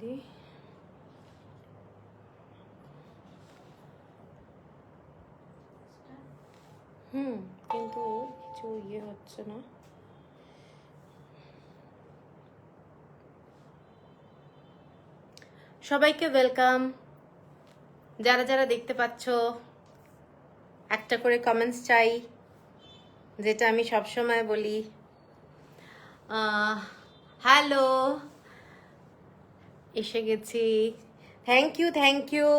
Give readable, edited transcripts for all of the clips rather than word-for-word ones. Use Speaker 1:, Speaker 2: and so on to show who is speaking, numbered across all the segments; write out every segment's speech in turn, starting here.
Speaker 1: দিই। কিন্তু কিছু হচ্ছে না। সবাইকে ওয়েলকাম। যারা যারা দেখতে পাচ্ছ একটা করে কমেন্টস চাই, যেটা আমি সবসময় বলি। হ্যালো, এসে গেছি। থ্যাংক ইউ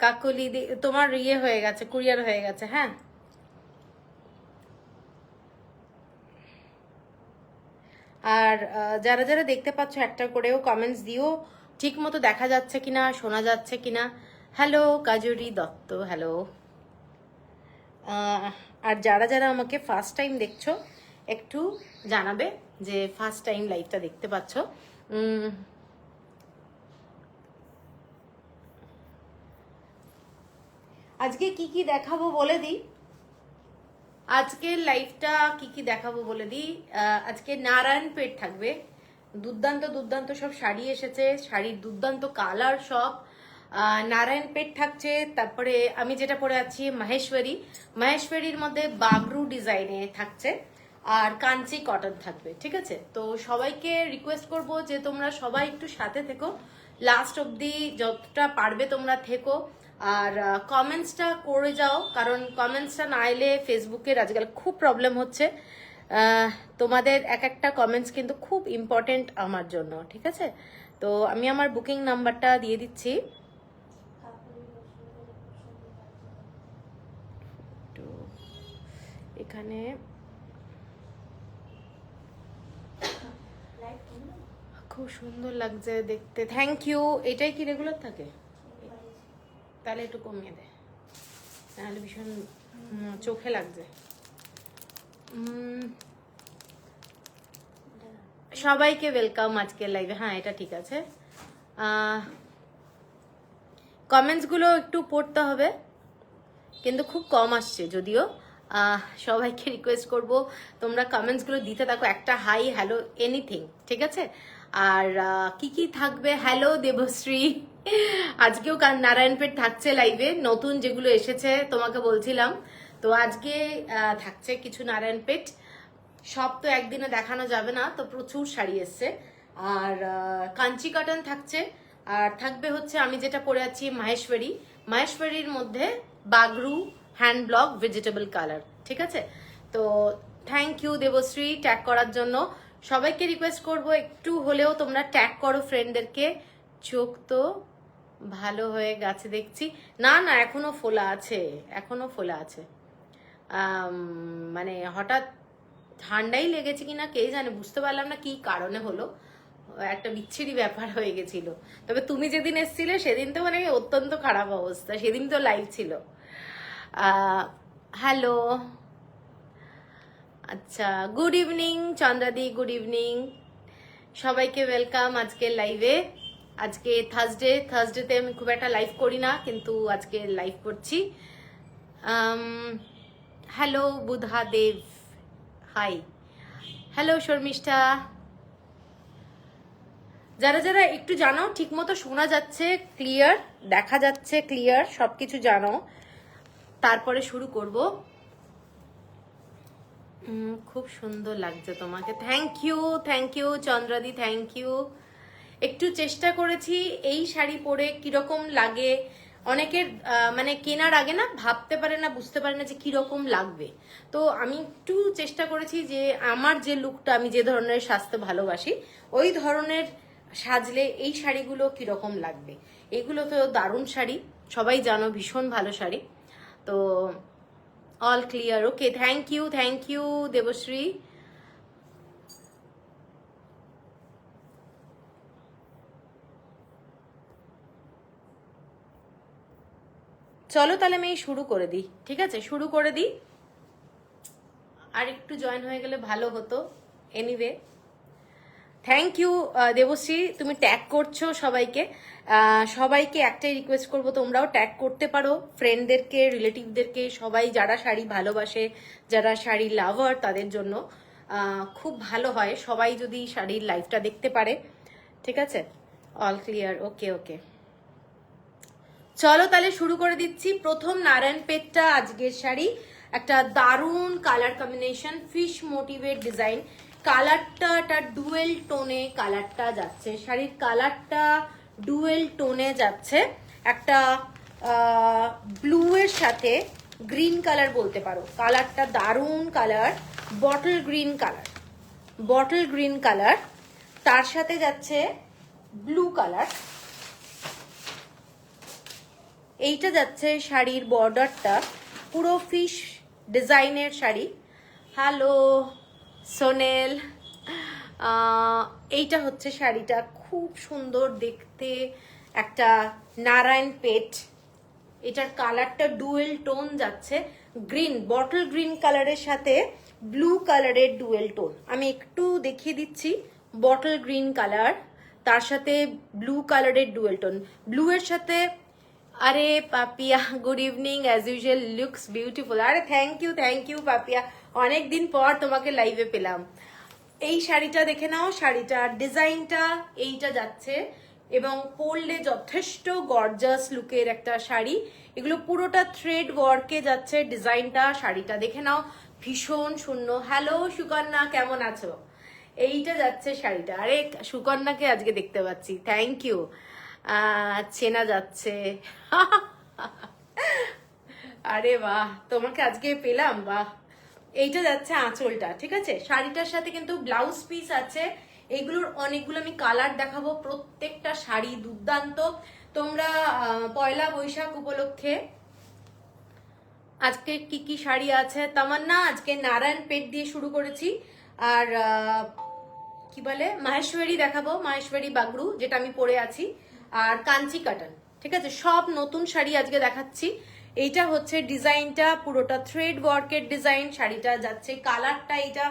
Speaker 1: কাকলি। তোমার হয়ে গেছে, কুরিয়ার হয়ে গেছে। হ্যাঁ, আর যারা যারা দেখতে পাচ্ছ একটা করেও কমেন্টস দিও, ঠিক মতো দেখা যাচ্ছে কিনা, শোনা যাচ্ছে কিনা। Hello Kajri Dutta, hello. আর যারা যারা আমাকে ফার্স্ট টাইম দেখছো একটু জানাবে যে ফার্স্ট টাইম লাইভটা দেখতে পাচ্ছ। আজকে কি কি দেখাবো বলে দিই। আজকের লাইভটা কি কি দেখাবো বলে দিই। আজকে নারায়ণপেট থাকবে। দুর্দান্ত দুর্দান্ত সব শাড়ি এসেছে, শাড়ির দুর্দান্ত কালার সব। নারায়ণপেট থাকছে। তারপরে আমি যেটা পরে আছি মাহেশ্বরীর মধ্যে বাগরু ডিজাইনে থাকছে, আর কাঞ্চি কটন থাকবে। ঠিক আছে, তো সবাইকে রিকোয়েস্ট করব যে তোমরা সবাই একটু সাথে থেকো, লাস্ট অবধি যতটা পারবে তোমরা থেকো। আর কমেন্টসটা করে যাও, কারণ কমেন্টসটা না এলে ফেসবুকের আজকাল খুব প্রবলেম হচ্ছে। তোমাদের এক একটা কমেন্টস কিন্তু খুব ইম্পর্টেন্ট আমার জন্য। ঠিক আছে, তো আমি আমার বুকিং নাম্বারটা দিয়ে দিচ্ছি। এখানে খুব সুন্দর লাগছে দেখতে। Thank you. এটাই কি রেগুলার থাকে? তাহলে একটু কমিয়ে দে, নাহলে ভীষণ চোখে লাগছে। সবাইকে ওয়েলকাম আজকের লাইভে। হ্যাঁ, এটা ঠিক আছে। কমেন্টসগুলো একটু পড়তে হবে, কিন্তু খুব কম আসছে যদিও। সবাইকে রিকোয়েস্ট করব তোমরা কমেন্টসগুলো দিতে থাকো, একটা হাই, হ্যালো, এনিথিং। ঠিক আছে, আর কি কি থাকবে? হ্যালো দেবশ্রী, আজকেও নারায়ণপেট থাকছে লাইভে, নতুন যেগুলো এসেছে তোমাকে বলছিলাম। তো আজকে থাকছে কিছু নারায়ণপেট। সব তো একদিনে দেখানো যাবে না, তো প্রচুর শাড়ি এসছে। আর কাঞ্চি কটন থাকছে, আর থাকবে হচ্ছে আমি যেটা পরে আছি মাহেশ্বরীর মধ্যে Bagru hand block vegetable colour. ঠিক আছে, তো থ্যাংক ইউ দেবশ্রী ট্যাগ করার জন্য। সবাইকে রিকোয়েস্ট করব একটু হলেও তোমরা ট্যাগ করো ফ্রেন্ডদেরকে। চোখ তো ভালো হয়ে গেছে দেখছি। না না, এখনো ফোলা আছে, এখনো ফোলা আছে। মানে হঠাৎ ঠান্ডাই লেগেছে কিনা কে জানে, বুঝতে পারলাম না কি কারণে হলো, একটা বিচ্ছিরি ব্যাপার হয়ে গেছিল। তবে তুমি যেদিন এসেছিলে সেদিন তো মানে অত্যন্ত খারাপ অবস্থা, সেদিন তো লাইভ ছিল। হ্যালো, আচ্ছা, গুড ইভিনিং চন্দ্রাদি, গুড ইভিনিং। সবাইকে ওয়েলকাম আজকের লাইভে। আজকে থার্সডেতে আমি খুব একটা লাইভ করি না, কিন্তু আজকে লাইভ করছি। হ্যালো বুধা দেব, হাই। হ্যালো শর্মিষ্ঠা। যারা যারা একটু জানো ঠিক মতো শোনা যাচ্ছে ক্লিয়ার, দেখা যাচ্ছে ক্লিয়ার, সবকিছু জানো, তারপরে শুরু করব। খুব সুন্দর লাগছে তোমাকে। থ্যাংক ইউ চন্দ্রাদি, থ্যাংক ইউ। একটু চেষ্টা করেছি এই শাড়ি পরে কিরকম লাগে। অনেকের মানে কেনার আগে না ভাবতে পারে না, বুঝতে পারে না যে কিরকম লাগবে। তো আমি একটু চেষ্টা করেছি যে আমার যে লুকটা, আমি যে ধরনের সাজতে ভালোবাসি ওই ধরনের সাজলে এই শাড়িগুলো কিরকম লাগবে। এগুলো তো দারুণ শাড়ি, সবাই জানো, ভীষণ ভালো শাড়ি। তো all clear, okay. Thank you Debashree. চলো তাহলে আমি শুরু করে দিই। ঠিক আছে, শুরু করে দিই। আর একটু জয়েন হয়ে গেলে ভালো হতো। এনিওয়ে, থ্যাংক ইউ দেবশ্রী, তুমি ট্যাগ করছো সবাইকে। সবাইকে একটাই রিকোয়েস্ট করবো, তোমরাও ট্যাগ করতে পারো ফ্রেন্ডদেরকে, রিলেটিভদেরকে, সবাই যারা শাড়ি ভালোবাসে, যারা শাড়ি লাভার, তাদের জন্য। খুব ভালো হয় সবাই যদি শাড়ির লাইভটা দেখতে পারে। ঠিক আছে, অল ক্লিয়ার, ওকে ওকে। চলো তাহলে শুরু করে দিচ্ছি। প্রথম নারায়ণপেটটা আজকের শাড়ি, একটা দারুণ কালার কম্বিনেশন, ফিশ মোটিভের ডিজাইন। কালারটা একটা ডুয়েল টোনে কালারটা যাচ্ছে, শাড়ির কালারটা ডুয়েল টোনে যাচ্ছে, একটা ব্লু এর সাথে গ্রিন কালার বলতে পারো। কালারটা দারুণ colour, bottle green colour, bottle green colour, তার সাথে যাচ্ছে ব্লু কালার। এইটা যাচ্ছে শাড়ির বর্ডারটা পুরো ফিশ ডিজাইনের শাড়ি। হ্যালো সোনেল, এইটা হচ্ছে শাড়িটা, খুব সুন্দর দেখতে, একটা নারায়ণপেট। এটার কালারটা ডুয়েল টোন যাচ্ছে, গ্রিন, বটল গ্রিন কালারের সাথে ব্লু কালারের ডুয়েল টোন। আমি একটু দেখিয়ে দিচ্ছি, বটল গ্রিন কালার তার সাথে ব্লু কালারের ডুয়েল টোন, ব্লু এর সাথে। আরে Papiya, good evening, as usual looks beautiful. আরে থ্যাংক ইউ পাপিয়া, অনেকদিন পর তোমাকে লাইভে পেলাম। এই শাড়িটা দেখে নাও, শাড়িটার ডিজাইনটা এইটা যাচ্ছে এবং পরলে যথেষ্ট গর্জাস লুকের একটা শাড়ি। এগুলো পুরোটা থ্রেড ওয়ার্কে যাচ্ছে ডিজাইনটা, শাড়িটা দেখে নাও, ভীষণ সুন্দর। হ্যালো সুকন্যা, কেমন আছো? এইটা যাচ্ছে শাড়িটা। আরে সুকন্যাকে আজকে দেখতে পাচ্ছি, থ্যাংক ইউ। চেনা যাচ্ছে। আরে বাহ, তোমাকে আজকে পেলাম, বাহ। এইটা যাচ্ছে আঁচলটা, ঠিক আছে। শাড়িটার সাথে কিন্তু ব্লাউজ পিস আছে। এগুলোর অনেকগুলো আমি কালার দেখাবো, প্রত্যেকটা শাড়ি দুর্দান্ত। তোমরা পয়লা বৈশাখ উপলক্ষে আজকে কি কি শাড়ি আছে? তামান্না, আজকে নারায়ণপেট দিয়ে শুরু করেছি, আর কি বলে মাহেশ্বরী দেখাবো, মাহেশ্বরী বাগড়ু যেটা আমি পরে আছি, আর কাঞ্চি কাটন। ঠিক আছে, সব নতুন শাড়ি আজকে দেখাচ্ছি। এইটা হচ্ছে ডিজাইনটা, পুরোটা থ্রেড ওয়ার্কের ডিজাইন। শাড়িটা যাচ্ছে, কালারটা এটা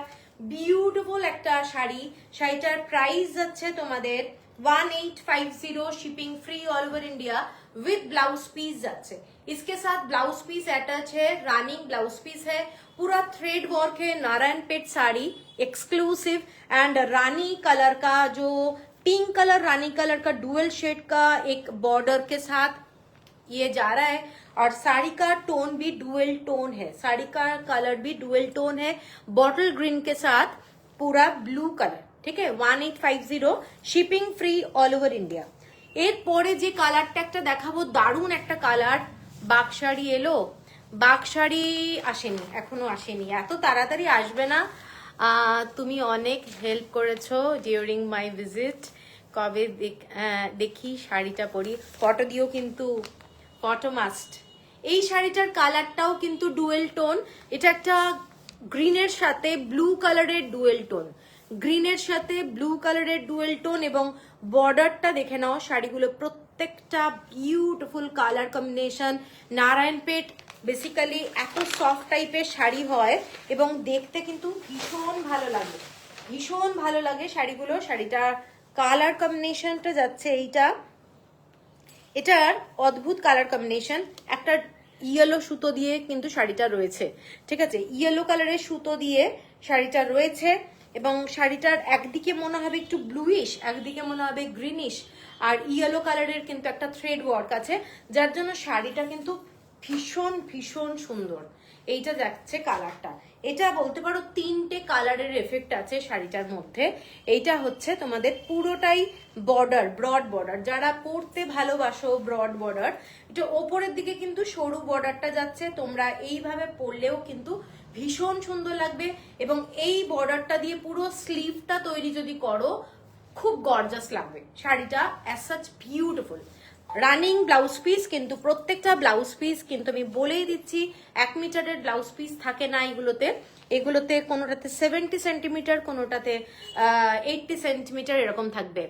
Speaker 1: বিউটিফুল একটা শাড়ি। শাড়িটার প্রাইস যাচ্ছে তোমাদের 1850, shipping free all over India with blouse piece जाচ্ছে। इसके साथ ब्लाउज पीस अटैच है, रनिंग ब्लाउज पीस है, पूरा थ्रेड वर्क है, Narayanpet sari exclusive and rani colour का, जो पिंक कलर रानी कलर का डुअल शेड का एक बॉर्डर के साथ ये जा रहा है। और साड़ी का टोन भी डुअल टोन है, साड़ी का कलर भी डुअल टोन है, बॉटल ग्रीन के साथ पूरा ब्लू कलर। ठीक है, 1850, shipping free all over India. এরপরে যে কালারটা একটা দেখাবো, দারুণ একটা কালার। বাকশাড়ি এলো, বাকশাড়ি আসেনি, এখনো আসেনি, এত তাড়াতাড়ি আসবে না। তুমি অনেক হেল্প করেছো ডিউরিং মাই ভিজিট। কবে দেখি শাড়িটা পরি, ফটো দিও কিন্তু, ফটো মাস্ট। এই শাড়িটার কালারটাও কিন্তু ডুয়েল টোন, এটা একটা গ্রিনের সাথে ব্লু কালারের ডুয়েল টোন, গ্রিনের সাথে ব্লু কালারের ডুয়েল টোন। এবং বর্ডারটা দেখে নাও, শাড়িগুলো প্রত্যেকটা বিউটিফুল কালার কম্বিনেশন। নারায়ণপেট বেসিক্যালি এত সফট টাইপের শাড়ি হয় এবং দেখতে কিন্তু ভীষণ ভালো লাগে, ভীষণ ভালো লাগে শাড়িগুলো। শাড়িটার কালার কম্বিনেশনটা যাচ্ছে এইটা, এটার অদ্ভুত কালার কম্বিনেশন। একটা ইয়েলো সুতো দিয়ে কিন্তু শাড়িটা রয়েছে, ঠিক আছে, ইয়েলো কালারের সুতো দিয়ে শাড়িটা রয়েছে। এবং শাড়িটার একদিকে মনে হবে একটু ব্লুইশ, একদিকে মনে হবে গ্রিনিশ, আর ইয়েলো কালারের কিন্তু একটা থ্রেড ওয়ার্ক আছে, যার জন্য শাড়িটা কিন্তু ভীষণ ভীষণ সুন্দর। এইটা যাচ্ছে কালারটা, এটা বলতে পারো তিনটে কালারের এফেক্ট আছে শাড়িটার মধ্যে। এইটা হচ্ছে তোমাদের পুরোটাই বর্ডার, ব্রড বর্ডার, যারা পরতে ভালোবাসো ব্রড বর্ডার। এটা ওপরের দিকে কিন্তু সরু বর্ডারটা যাচ্ছে, তোমরা এইভাবে পরলেও কিন্তু ভীষণ সুন্দর লাগবে। এবং এই বর্ডারটা দিয়ে পুরো স্লিভটা তৈরি যদি করো, খুব গর্জাস লাগবে শাড়িটা, as such beautiful. Running blouse piece, কিন্তু প্রত্যেকটা ব্লাউজ পিস কিন্তু আমি বলেই দিচ্ছি 1 মিটারের ব্লাউজ পিস থাকে না এগুলোতে। এগুলোতে কোনোটাতে 70 সেন্টিমিটার, কোনোটাতে 80 সেন্টিমিটার এরকম থাকবে।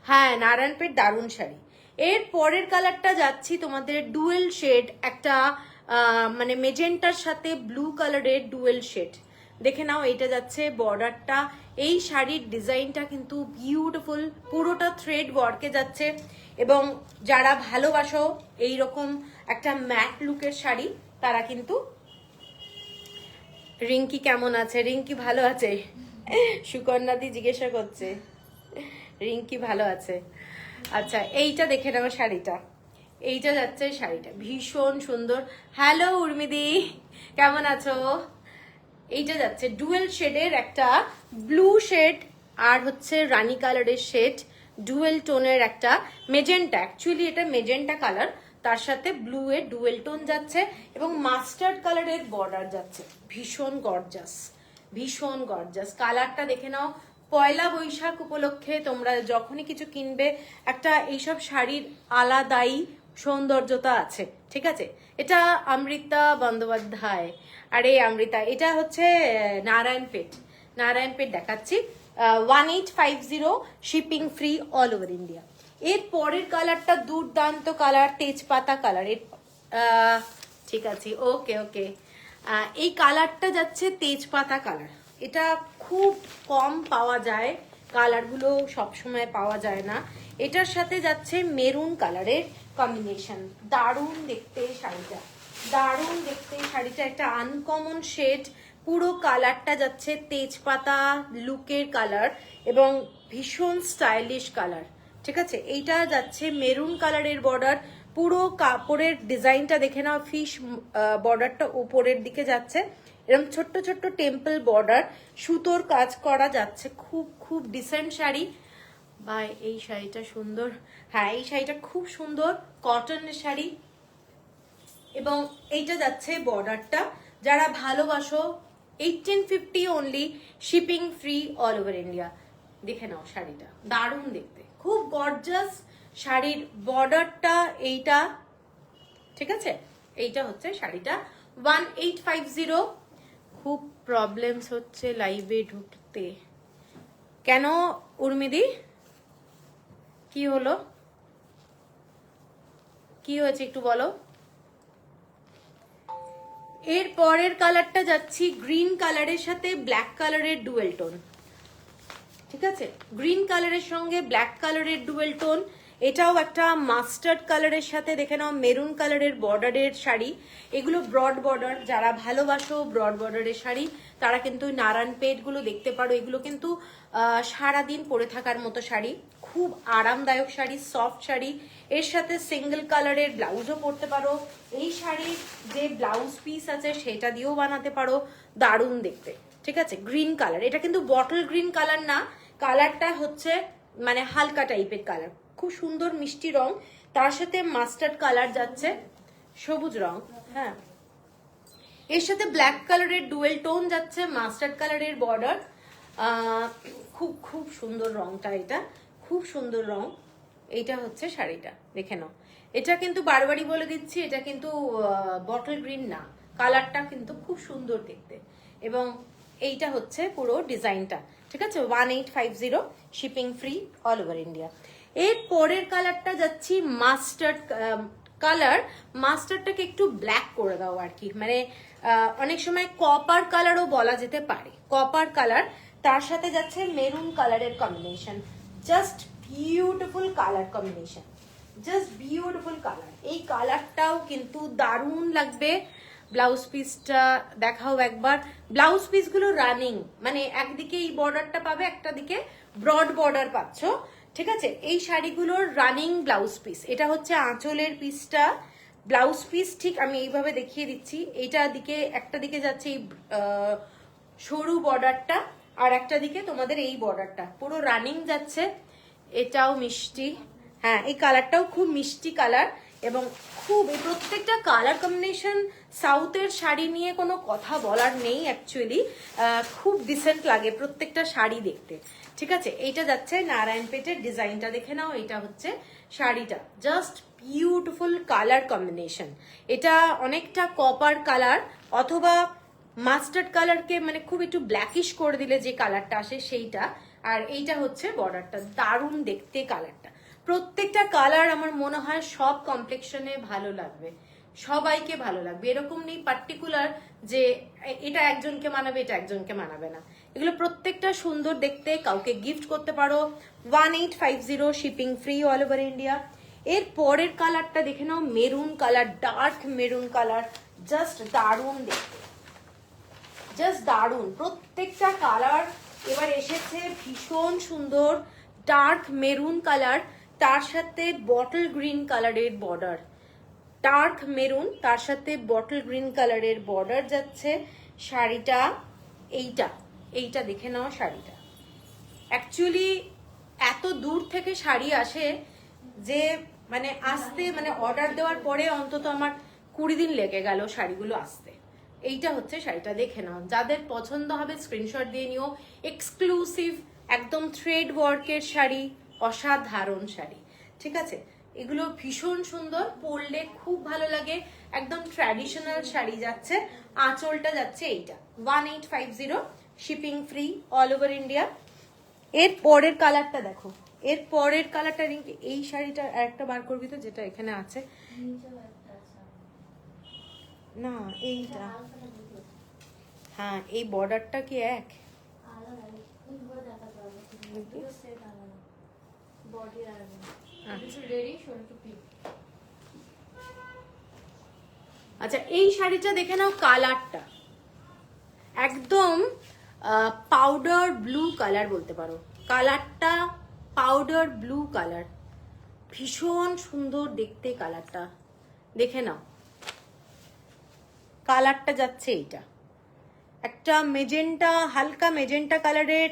Speaker 1: হ্যাঁ, নারায়ণপেট দারুণ শাড়ি। এর পরের কালারটা যাচ্ছি তোমাদের ডুয়েল শেড, একটা মানে মেজেন্টার সাথে ব্লু কালারের ডুয়েল শেড। দেখে নাও, এটা যাচ্ছে বর্ডারটা। এই শাড়ির ডিজাইনটা কিন্তু বিউটিফুল, পুরোটা থ্রেড ওয়ার্কে যাচ্ছে। এবং যারা ভালোবাসো এইরকম একটা ম্যাট লুকের শাড়ি, তারা কিন্তু। রিঙ্কি কেমন আছে? রিঙ্কি ভালো আছে, সুকন্যাদি জিজ্ঞাসা করছে রিঙ্কি ভালো আছে। আচ্ছা এইটা দেখে নাও শাড়িটা, এইটা যাচ্ছে শাড়িটা ভীষণ সুন্দর। হ্যালো উর্মিদি, কেমন আছো? এইটা যাচ্ছে ডুয়েল শেডের একটা ব্লু শেড আর হচ্ছে রানী কালারের শেড, ডুয়েল টোনের একটা মেজেন্টা, অ্যাকচুয়ালি এটা মেজেন্টা কালার, তার সাথে ব্লু এর ডুয়েল টোন যাচ্ছে এবং মাস্টার্ড কালারের বর্ডার যাচ্ছে। ভীষণ গর্জাস, ভীষণ গর্জাস। কালারটা দেখে নাও। পয়লা বৈশাখ উপলক্ষে তোমরা যখনই কিছু কিনবে, একটা এইসব শাড়ির আলাদাই সৌন্দর্যতা আছে, ঠিক আছে? এটা অমৃতা বন্দ্যোপাধ্যায়, আরে অমৃতা, এটা হচ্ছে নারায়ণপেট, নারায়ণপেট দেখাচ্ছি। 1850 shipping free all over India. এর পরের কালারটা দুর্দান্ত কালার, তেজপাতা কালার। ঠিক আছে, ওকে ওকে। এই কালারটা যাচ্ছে তেজপাতা কালার। এটা খুব কম পাওয়া যায়, কালারগুলো সবসময় পাওয়া যায় না। এটার সাথে যাচ্ছে মেরুন কালারের কম্বিনেশন। দারুণ দেখতে শাড়িটা, দারুণ দেখতে শাড়িটা, একটা আনকমন শেড। পুরো কালারটা যাচ্ছে তেজপাতা লুকের কালার এবং ভীষণ স্টাইলিশ কালার, ঠিক আছে? এইটা যাচ্ছে মেরুন কালারের বর্ডার। পুরো কাপড়ের ডিজাইনটা দেখে নাও, ফিশ বর্ডারটা উপরের দিকে যাচ্ছে, এরকম ছোট্ট ছোট্ট টেম্পল বর্ডার, সুতোর কাজ করা যাচ্ছে। খুব খুব ডিসেন্ট শাড়ি। বা এই শাড়িটা সুন্দর, হ্যাঁ এই শাড়িটা খুব সুন্দর, কটনের শাড়ি। এবং এইটা যাচ্ছে বর্ডারটা, যারা ভালোবাসো 1850 only, shipping free all over India. দেখে নাও শাড়িটা, দারুণ দেখতে, খুব গর্জাস। শাড়ির বর্ডারটা এইটা, ঠিক আছে? এইটা হচ্ছে শাড়িটা 1850। খুব প্রবলেমস হচ্ছে লাইভে ঢুকতে, কেন উর্মিদি? কি হলো, কি হয়েছে একটু বলো। এর পরের কালারটা যাচ্ছি গ্রিন কালারের সাথে ব্ল্যাক কালারের ডুয়েল টোন, ঠিক আছে? গ্রিন কালারের সঙ্গে ব্ল্যাক কালারের ডুয়েল টোন। এটাও একটা মাস্টার্ড কালারের সাথে দেখে নাও মেরুন কালারের বর্ডারের শাড়ি। এগুলো ব্রড বর্ডার, যারা ভালোবাসো ব্রড বর্ডারের শাড়ি তারা কিন্তু নারায়ণপেট গুলো দেখতে পারো। এগুলো কিন্তু সারাদিন পরে থাকার মতো শাড়ি, খুব আরামদায়ক শাড়ি, সফট শাড়ি। এর সাথে সিঙ্গেল কালারের ব্লাউজও পরতে পারো। এই শাড়ির যে ব্লাউজ পিস আছে সেটা দিয়েও বানাতে পারো, দারুণ দেখতে, ঠিক আছে? গ্রিন কালার, এটা কিন্তু বটল গ্রিন কালার না, কালারটা হচ্ছে মানে হালকা টাইপের কালার, খুব সুন্দর মিষ্টি রং। তার সাথে মাস্টার্ড কালার যাচ্ছে, সবুজ রং, হ্যাঁ। এর সাথে ব্ল্যাক কালারের ডুয়েল টোন যাচ্ছে, মাস্টার্ড কালারের বর্ডার। খুব খুব সুন্দর রংটা, এটা খুব সুন্দর রং। এইটা হচ্ছে শাড়িটা, দেখে নাও। এটা কিন্তু বারবারই বলে দিচ্ছি, এটা কিন্তু বটল গ্রিন না, কালারটা কিন্তু খুব সুন্দর দেখতে। এবং এইটা হচ্ছে পুরো ডিজাইনটা, ঠিক আছে? 1850 shipping free all over India. এর পরের কালারটা যাচ্ছি মাস্টার্ড কালার। মাস্টার্ডটাকে একটু ব্ল্যাক করে দাও আর কি, মানে অনেক সময় কপার কালারও বলা যেতে পারে, কপার কালার। তার সাথে যাচ্ছে মেরুন কালারের combination. Just beautiful colour combination, just beautiful colour. এই কালারটাও কিন্তু দারুণ লাগবে। ব্লাউজ পিসটা দেখাও একবার। ব্লাউজ পিসগুলো রানিং, মানে একদিকে এই বর্ডারটা পাবে, একটা দিকে ব্রড বর্ডার পাচ্ছ, ঠিক আছে? এই শাড়িগুলোর রানিং ব্লাউজ পিস। এটা হচ্ছে আঁচলের পিসটা, ব্লাউজ পিস ঠিক আমি এইভাবে দেখিয়ে দিচ্ছি। এইটা দিকে একটা দিকে যাচ্ছে এই সরু বর্ডারটা, আর একটা দিকে তোমাদের এই বর্ডারটা পুরো রানিং যাচ্ছে। এটাও মিষ্টি, হ্যাঁ এই কালারটাও খুব মিষ্টি কালার। এবং খুব এই প্রত্যেকটা কালার কম্বিনেশন, সাউথের শাড়ি নিয়ে কোনো কথা বলার নেই অ্যাকচুয়ালি, খুব ডিসেন্ট লাগে প্রত্যেকটা শাড়ি দেখতে, ঠিক আছে? এইটা যাচ্ছে নারায়ণপেটের ডিজাইনটা দেখে নাও। এটা হচ্ছে শাড়িটা, জাস্ট বিউটিফুল কালার কম্বিনেশন। এটা অনেকটা কপার কালার অথবা মাস্টার্ড কালারকে মানে খুব একটু ব্ল্যাকিশ করে দিলে যে কালারটা আসে সেইটা। আর এইটা হচ্ছে বর্ডারটা, দারুণ দেখতে কালারটা। প্রত্যেকটা কালার আমার মনে হয় সব কমপ্লেক্সনে ভালো লাগবে, সবাইকে ভালো লাগবে। এরকম নেই পার্টিকুলার যে এটা একজনকে মানাবে এটা একজনকে মানাবে না। এগুলো প্রত্যেকটা সুন্দর দেখতে, কাউকে গিফট করতে পারো। 1850 shipping free all over India. এর পরের কালারটা দেখে নাও, maroon colour, dark maroon colour, just দারুণ দেখতে, জাস্ট দারুণ। প্রত্যেকটা কালার এবার এসেছে ভীষণ সুন্দর ডার্ক মেরুন কালার, তার সাথে বটল গ্রিন কালারের বর্ডার। ডার্ক মেরুন তার সাথে বটল গ্রিন কালারের বর্ডার যাচ্ছে। শাড়িটা এইটা দেখে নাও। শাড়িটা অ্যাকচুয়ালি এত দূর থেকে শাড়ি আসে যে মানে আসতে, মানে অর্ডার দেওয়ার পরে অন্তত আমার 20 দিন লেগে গেল শাড়িগুলো আসতে। এইটা হচ্ছে শাড়িটা, দেখে নাও। যাদের পছন্দ হবে স্ক্রিনশট দিয়ে নিও। এক্সক্লুসিভ একদম থ্রেড ওয়ার্কের শাড়ি, অসাধারণ শাড়ি, ঠিক আছে। এগুলো ভীষণ সুন্দর, পরলে খুব ভালো লাগে, একদম ট্র্যাডিশনাল শাড়ি যাচ্ছে। আঁচলটা যাচ্ছে এইটা 1850, shipping free all over India. এর পরের কালারটা দেখো, এর পরের কালারটা এই শাড়িটা একটা বার করবি তো, যেটা এখানে আছে না, এইটা। হ্যাঁ, এই বর্ডারটা কি এক? আচ্ছা, এই শাড়িটা দেখে নাও। কালারটা একদম পাউডার ব্লু কালার বলতে পারো। কালারটা পাউডার ব্লু কালার, ভীষণ সুন্দর দেখতে কালারটা, দেখে নাও। কালারটা যাচ্ছে এইটা, একটা মেজেন্টা, হালকা মেজেন্টা কালারের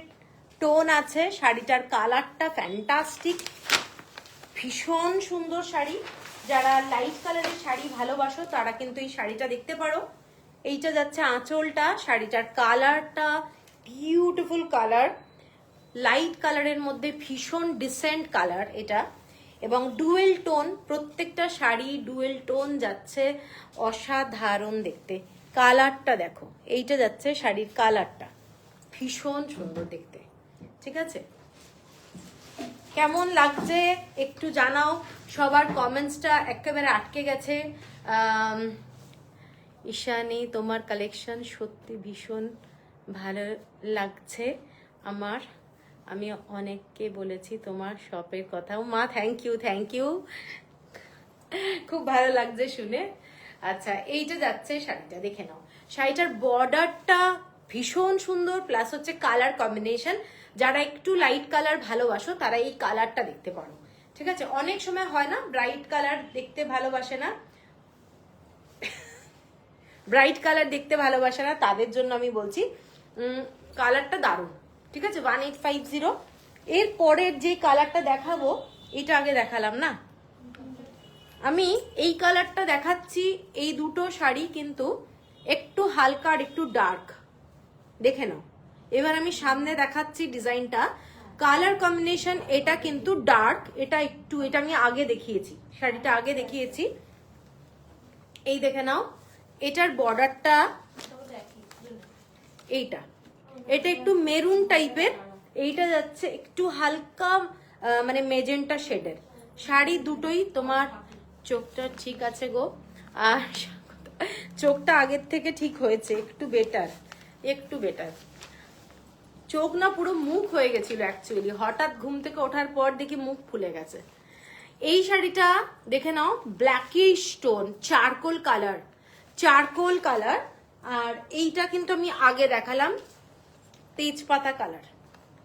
Speaker 1: টোন আছে শাড়িটার। কালারটা ফ্যান্টাস্টিক, ভীষণ সুন্দর শাড়ি। যারা লাইট কালারের শাড়ি ভালোবাসো তারা কিন্তু এই শাড়িটা দেখতে পারো। এইটা যাচ্ছে আঁচলটা। শাড়িটার কালারটা বিউটিফুল কালার, লাইট কালারের মধ্যে ভীষণ ডিসেন্ট কালার এটা, এবং ডুয়েল টোন। প্রত্যেকটা শাড়ি ডুয়েল টোন যাচ্ছে, অসাধারণ দেখতে। কালারটা দেখো, এইটা যাচ্ছে শাড়ির কালারটা, ভীষণ সুন্দর দেখতে, ঠিক আছে। কেমন লাগছে একটু জানাও। সবার কমেন্টসটা একেবারে আটকে গেছে। ঈশানী, তোমার কালেকশন সত্যি ভীষণ ভালো লাগছে আমার। আমি অনেককে বলেছি তোমার শপের কথাও। মা, থ্যাংক ইউ, খুব ভালো লাগছে শুনে। আচ্ছা, এইটা যাচ্ছে শাড়িটা, দেখে নাও। শাড়িটার বর্ডারটা ভীষণ সুন্দর, প্লাস হচ্ছে কালার কম্বিনেশন। যারা একটু লাইট কালার ভালোবাসো তারা এই কালারটা দেখতে পারো, ঠিক আছে। অনেক সময় হয় না, ব্রাইট কালার দেখতে ভালোবাসে না, তাদের জন্য আমি বলছি কালারটা দারুণ, ঠিক আছে। 1850। এর পরের যে কালারটা দেখাবো, এটা আগে দেখালাম না আমি, এই কালারটা দেখাচ্ছি। এই দুটো শাড়ি কিন্তু একটু হালকা আর একটু ডার্ক, দেখে নাও। এবার আমি সামনে দেখাচ্ছি ডিজাইনটা, কালার কম্বিনেশন। এটা কিন্তু ডার্ক, এটা একটু, এটা আমি আগে দেখিয়েছি, শাড়িটা আগে দেখিয়েছি। এই দেখে নাও, এটার বর্ডারটা এইটা, এটা একটু মেরুন টাইপের, এইটা যাচ্ছে একটু হালকা মানে মেজেন্টা শেডের। শাড়ি দুটোই তোমার, চোখটা ঠিক আছে গো, আর চোখটা আগের থেকে ঠিক হয়েছে, একটু বেটার। চোখ না পুরো মুখ হয়ে গেছিল অ্যাকচুয়ালি, হঠাৎ ঘুম থেকে ওঠার পর দেখি মুখ ফুলে গেছে। এই শাড়িটা দেখে নাও, ব্ল্যাকিশ টোন, চারকোল কালার। আর এইটা কিন্তু আমি আগে দেখালাম, তেজপাতা কালার,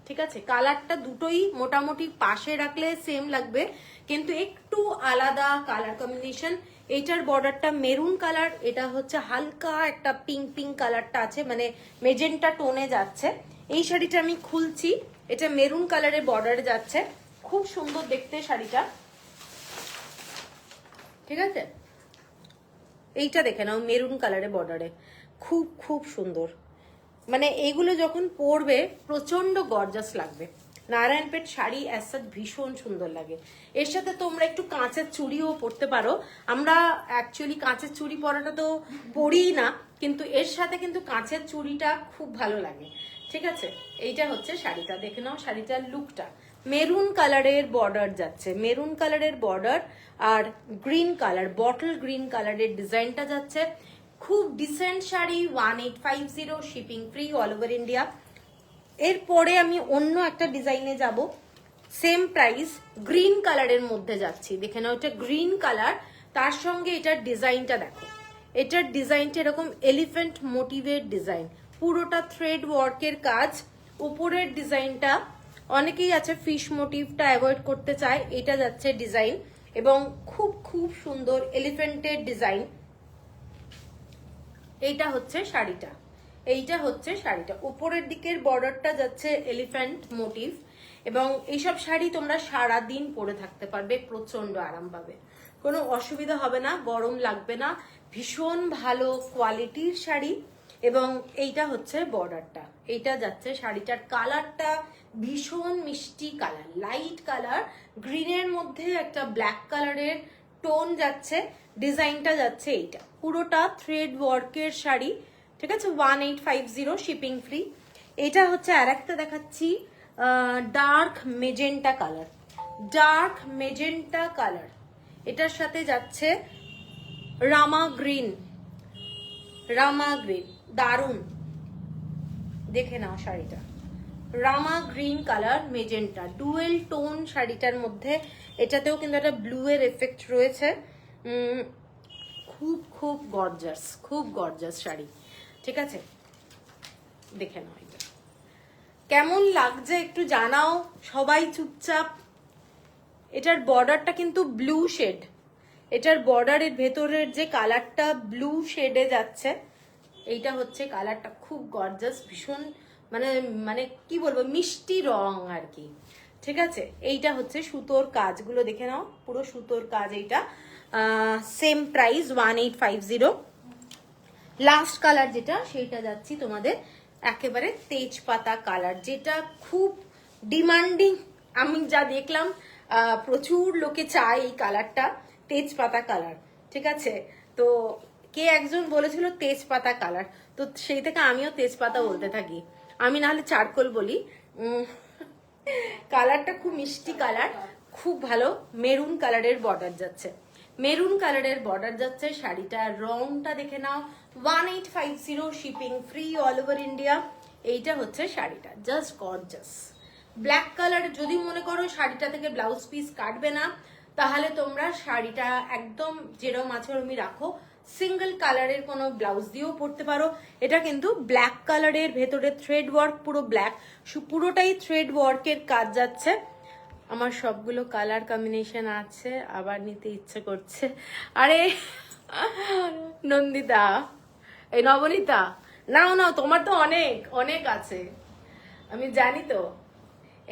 Speaker 1: ঠিক আছে। কালারটা দুটোই মোটামুটি পাশে রাখলে সেম লাগবে, কিন্তু একটু আলাদা কালার কম্বিনেশন। এইটার বর্ডারটা মেরুন কালার, এটা হচ্ছে হালকা একটা পিঙ্ক কালারটা আছে, মানে মেজেন্টা টোনে যাচ্ছে। এই শাড়িটা আমি খুলছি, এটা মেরুন কালারের বর্ডারে যাচ্ছে, খুব সুন্দর দেখতে শাড়িটা, ঠিক আছে। এইটা দেখে নাও, মেরুন কালারের বর্ডারে, খুব সুন্দর। মানে এইগুলো যখন পরবে প্রচন্ড গর্জাস লাগবে। নারায়ণপেট শাড়ি অ্যাজ সাচ ভীষণ সুন্দর লাগে। এর সাথে তোমরা একটু কাঁচের চুড়িও পরতে পারো। আমরা অ্যাকচুয়ালি কাঁচের চুড়ি পরাটা তো পরিই না, কিন্তু এর সাথে কিন্তু কাঁচের চুড়িটা খুব ভালো লাগে, ঠিক আছে। এইটা হচ্ছে শাড়িটা, দেখে নাও। শাড়িটার লুকটা মেরুন কালারের বর্ডার যাচ্ছে, মেরুন কালারের বর্ডার আর গ্রিন কালার, বটল গ্রিন কালারের ডিজাইনটা যাচ্ছে। খুব decent sari, 1850, shipping free all over India. এরপরে আমি অন্য একটা ডিজাইনে যাব, সেম প্রাইস, গ্রিন কালারের মধ্যে যাচ্ছি, দেখে নাও। এটা গ্রিন কালার, তার সঙ্গে এটার ডিজাইনটা দেখো। এটার ডিজাইনটা এরকম এলিফ্যান্ট মোটিভের ডিজাইন, পুরোটা থ্রেড ওয়ার্কের কাজ, উপরের ডিজাইনটা অনেকেই আছে ফিশ মোটিভটা অ্যাভয়েড করতে চায়, এটা যাচ্ছে ডিজাইন এবং খুব খুব সুন্দর এলিফ্যান্টের ডিজাইন। এইটা হচ্ছে শাড়িটা, এইটা হচ্ছে শাড়িটা। উপরের দিকের বর্ডারটা যাচ্ছে এলিফ্যান্ট মোটিভ এবং এইসব শাড়ি তোমরা সারা দিন পরে থাকতে পারবে, প্রচন্ড আরাম পাবে, কোনো অসুবিধা হবে না, গরম লাগবে না, ভীষণ ভালো কোয়ালিটির শাড়ি। এবং এইটা হচ্ছে বর্ডারটা, এইটা যাচ্ছে শাড়িটার কালারটা ভীষণ মিষ্টি কালার, লাইট কালার, গ্রিনের মধ্যে একটা ব্ল্যাক কালারের টোন যাচ্ছে। ডিজাইনটা যাচ্ছে এইটা, পুরোটা থ্রেড ওয়ার্কের শাড়ি, ঠিক আছে, 1850 শিপিং ফ্রি। এটা হচ্ছে আর একটা দেখাচ্ছি, dark magenta colour, dark magenta colour, এটার সাথে যাচ্ছে রামা গ্রিন, রামা গ্রিন, দারুন, দেখে নাও শাড়িটা, Rama green colour magenta, dual tone শাড়িটার মধ্যে। এটাতেও কিন্তু একটা ব্লু এর এফেক্ট রয়েছে। খুব খুব গর্জাস, খুব গর্জাস শাড়ি, ঠিক আছে, দেখে নাও এটা কেমন লাগছে একটু জানাও সবাই চুপচাপ। এটার বর্ডারটা কিন্তু ব্লু শেড, এটার বর্ডারের ভেতরের যে কালারটা ব্লু শেডে যাচ্ছে, এইটা হচ্ছে কালারটা, খুব গর্জাস, ভীষণ মানে মানে কি বলবো, মিষ্টি রং আর কি, ঠিক আছে। এইটা হচ্ছে সুতোর কাজগুলো দেখে নাও, পুরো সুতোর কাজ। এইটা সেম প্রাইস 1850। লাস্ট কালার যেটা, সেইটা যাচ্ছি তোমাদের একেবারে তেজপাতা কালার, যেটা খুব ডিমান্ডিং, আমি যা দেখলাম প্রচুর লোকে চায় এই কালারটা, তেজপাতা কালার, ঠিক আছে। তো কে একজন বলেছিল তেজপাতা কালার, তো সেই থেকে আমিও তেজপাতা বলতে থাকি, আমি নাহলে চারকোল বলি। কালারটা খুব মিষ্টি কালার, খুব ভালো, মেরুন কালারের বর্ডার যাচ্ছে, মেরুন কালারের বর্ডার যাচ্ছে। শাড়িটার রংটা দেখে নাও, 1850 shipping free all over India. এইটা হচ্ছে শাড়িটা, জাস্ট গর্জাস। ব্ল্যাক কালার যদি মনে করো শাড়িটা থেকে ব্লাউজ পিস কাটবে না, তাহলে তোমরা শাড়িটা একদম যেরকম আছে ওরমই রাখো, সিঙ্গেল কালারের কোনো ব্লাউজ দিয়েও পরতে পারো। এটা কিন্তু ব্ল্যাক কালারের ভেতরে থ্রেড ওয়ার্ক, পুরো ব্ল্যাক, পুরোটাই থ্রেড ওয়ার্কের কাজ যাচ্ছে। আমার সবগুলো কালার কম্বিনেশন আছে, আবার নিতে ইচ্ছে করছে। আরে নন্দিতা, এই নবনীতা, নাও নাও, তোমার তো অনেক অনেক আছে, আমি জানি তো।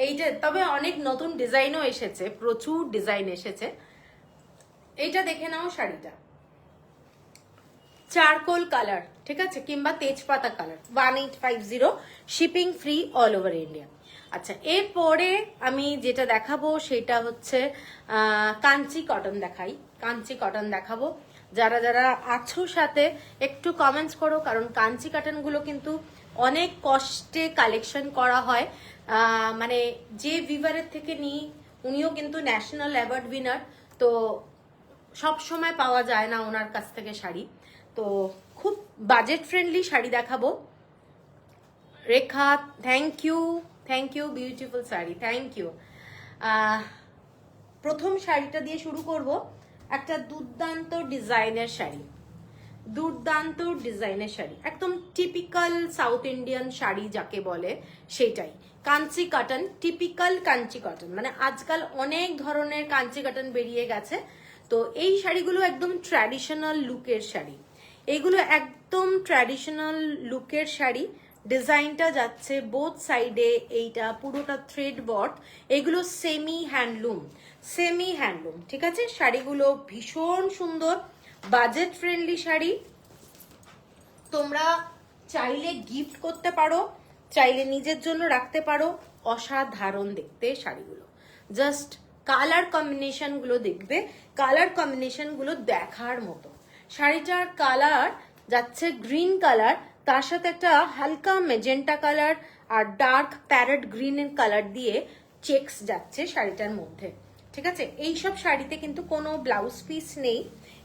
Speaker 1: এইটা তবে অনেক নতুন ডিজাইনও এসেছে, প্রচুর ডিজাইন এসেছে। এইটা দেখে নাও শাড়িটা, চারকোল কালার, ঠিক আছে, কিংবা তেজপাতা colour, 1850 shipping free all over India. আচ্ছা, এরপরে আমি যেটা দেখাবো সেটা হচ্ছে কাঞ্চি কটন দেখাই, কাঞ্চি কটন দেখাবো। যারা যারা আছো সাথে একটু কমেন্টস করো, কারণ কাঞ্চি কটনগুলো কিন্তু অনেক কষ্টে কালেকশন করা হয়। মানে যে ভিভারের থেকে নিই উনিও কিন্তু ন্যাশনাল অ্যাওয়ার্ড উইনার, তো সব সময় পাওয়া যায় না ওনার কাছ থেকে শাড়ি, তো খুব বাজেট ফ্রেন্ডলি শাড়ি দেখাবো। Rekha, thank you beautiful sari, thank you. প্রথম শাড়িটা দিয়ে শুরু করব, একটা দুর্দান্ত ডিজাইনের শাড়ি, দুর্দান্ত ডিজাইনের শাড়ি, একদম টিপিক্যাল সাউথ ইন্ডিয়ান শাড়ি যাকে বলে সেটাই, Kanchi cotton, typical Kanchi cotton. মানে আজকাল অনেক ধরনের কাঞ্চি কটন বেরিয়ে গেছে, তো এই শাড়িগুলো একদম ট্র্যাডিশনাল লুকের শাড়ি, এইগুলো একদম ট্র্যাডিশনাল লুকের শাড়ি। ডিজাইনটা যাচ্ছে বোথ সাইডে, এইটা পুরোটা থ্রেড ওয়ার্ক, এগুলো সেমি হ্যান্ডলুম, সেমি হ্যান্ডলুম, ঠিক আছে। শাড়িগুলো ভীষণ সুন্দর, বাজেট ফ্রেন্ডলি শাড়ি, তোমরা চাইলে গিফট করতে পারো, চাইলে নিজের জন্য রাখতে পারো। অসাধারণ দেখতে শাড়িগুলো, জাস্ট কালার কম্বিনেশন গুলো দেখবে, কালার কম্বিনেশন গুলো দেখার মতো। শাড়িটার কালার যাচ্ছে গ্রিন কালার, তার সাথে একটা হালকা মেজেন্টা কালার আর ডার্ক প্যারেট গ্রিনের কালার দিয়ে চেকস যাচ্ছে শাড়িটার মধ্যে, ঠিক আছে। এইসব শাড়িতে কিন্তু কোনো ব্লাউজ পিস নেই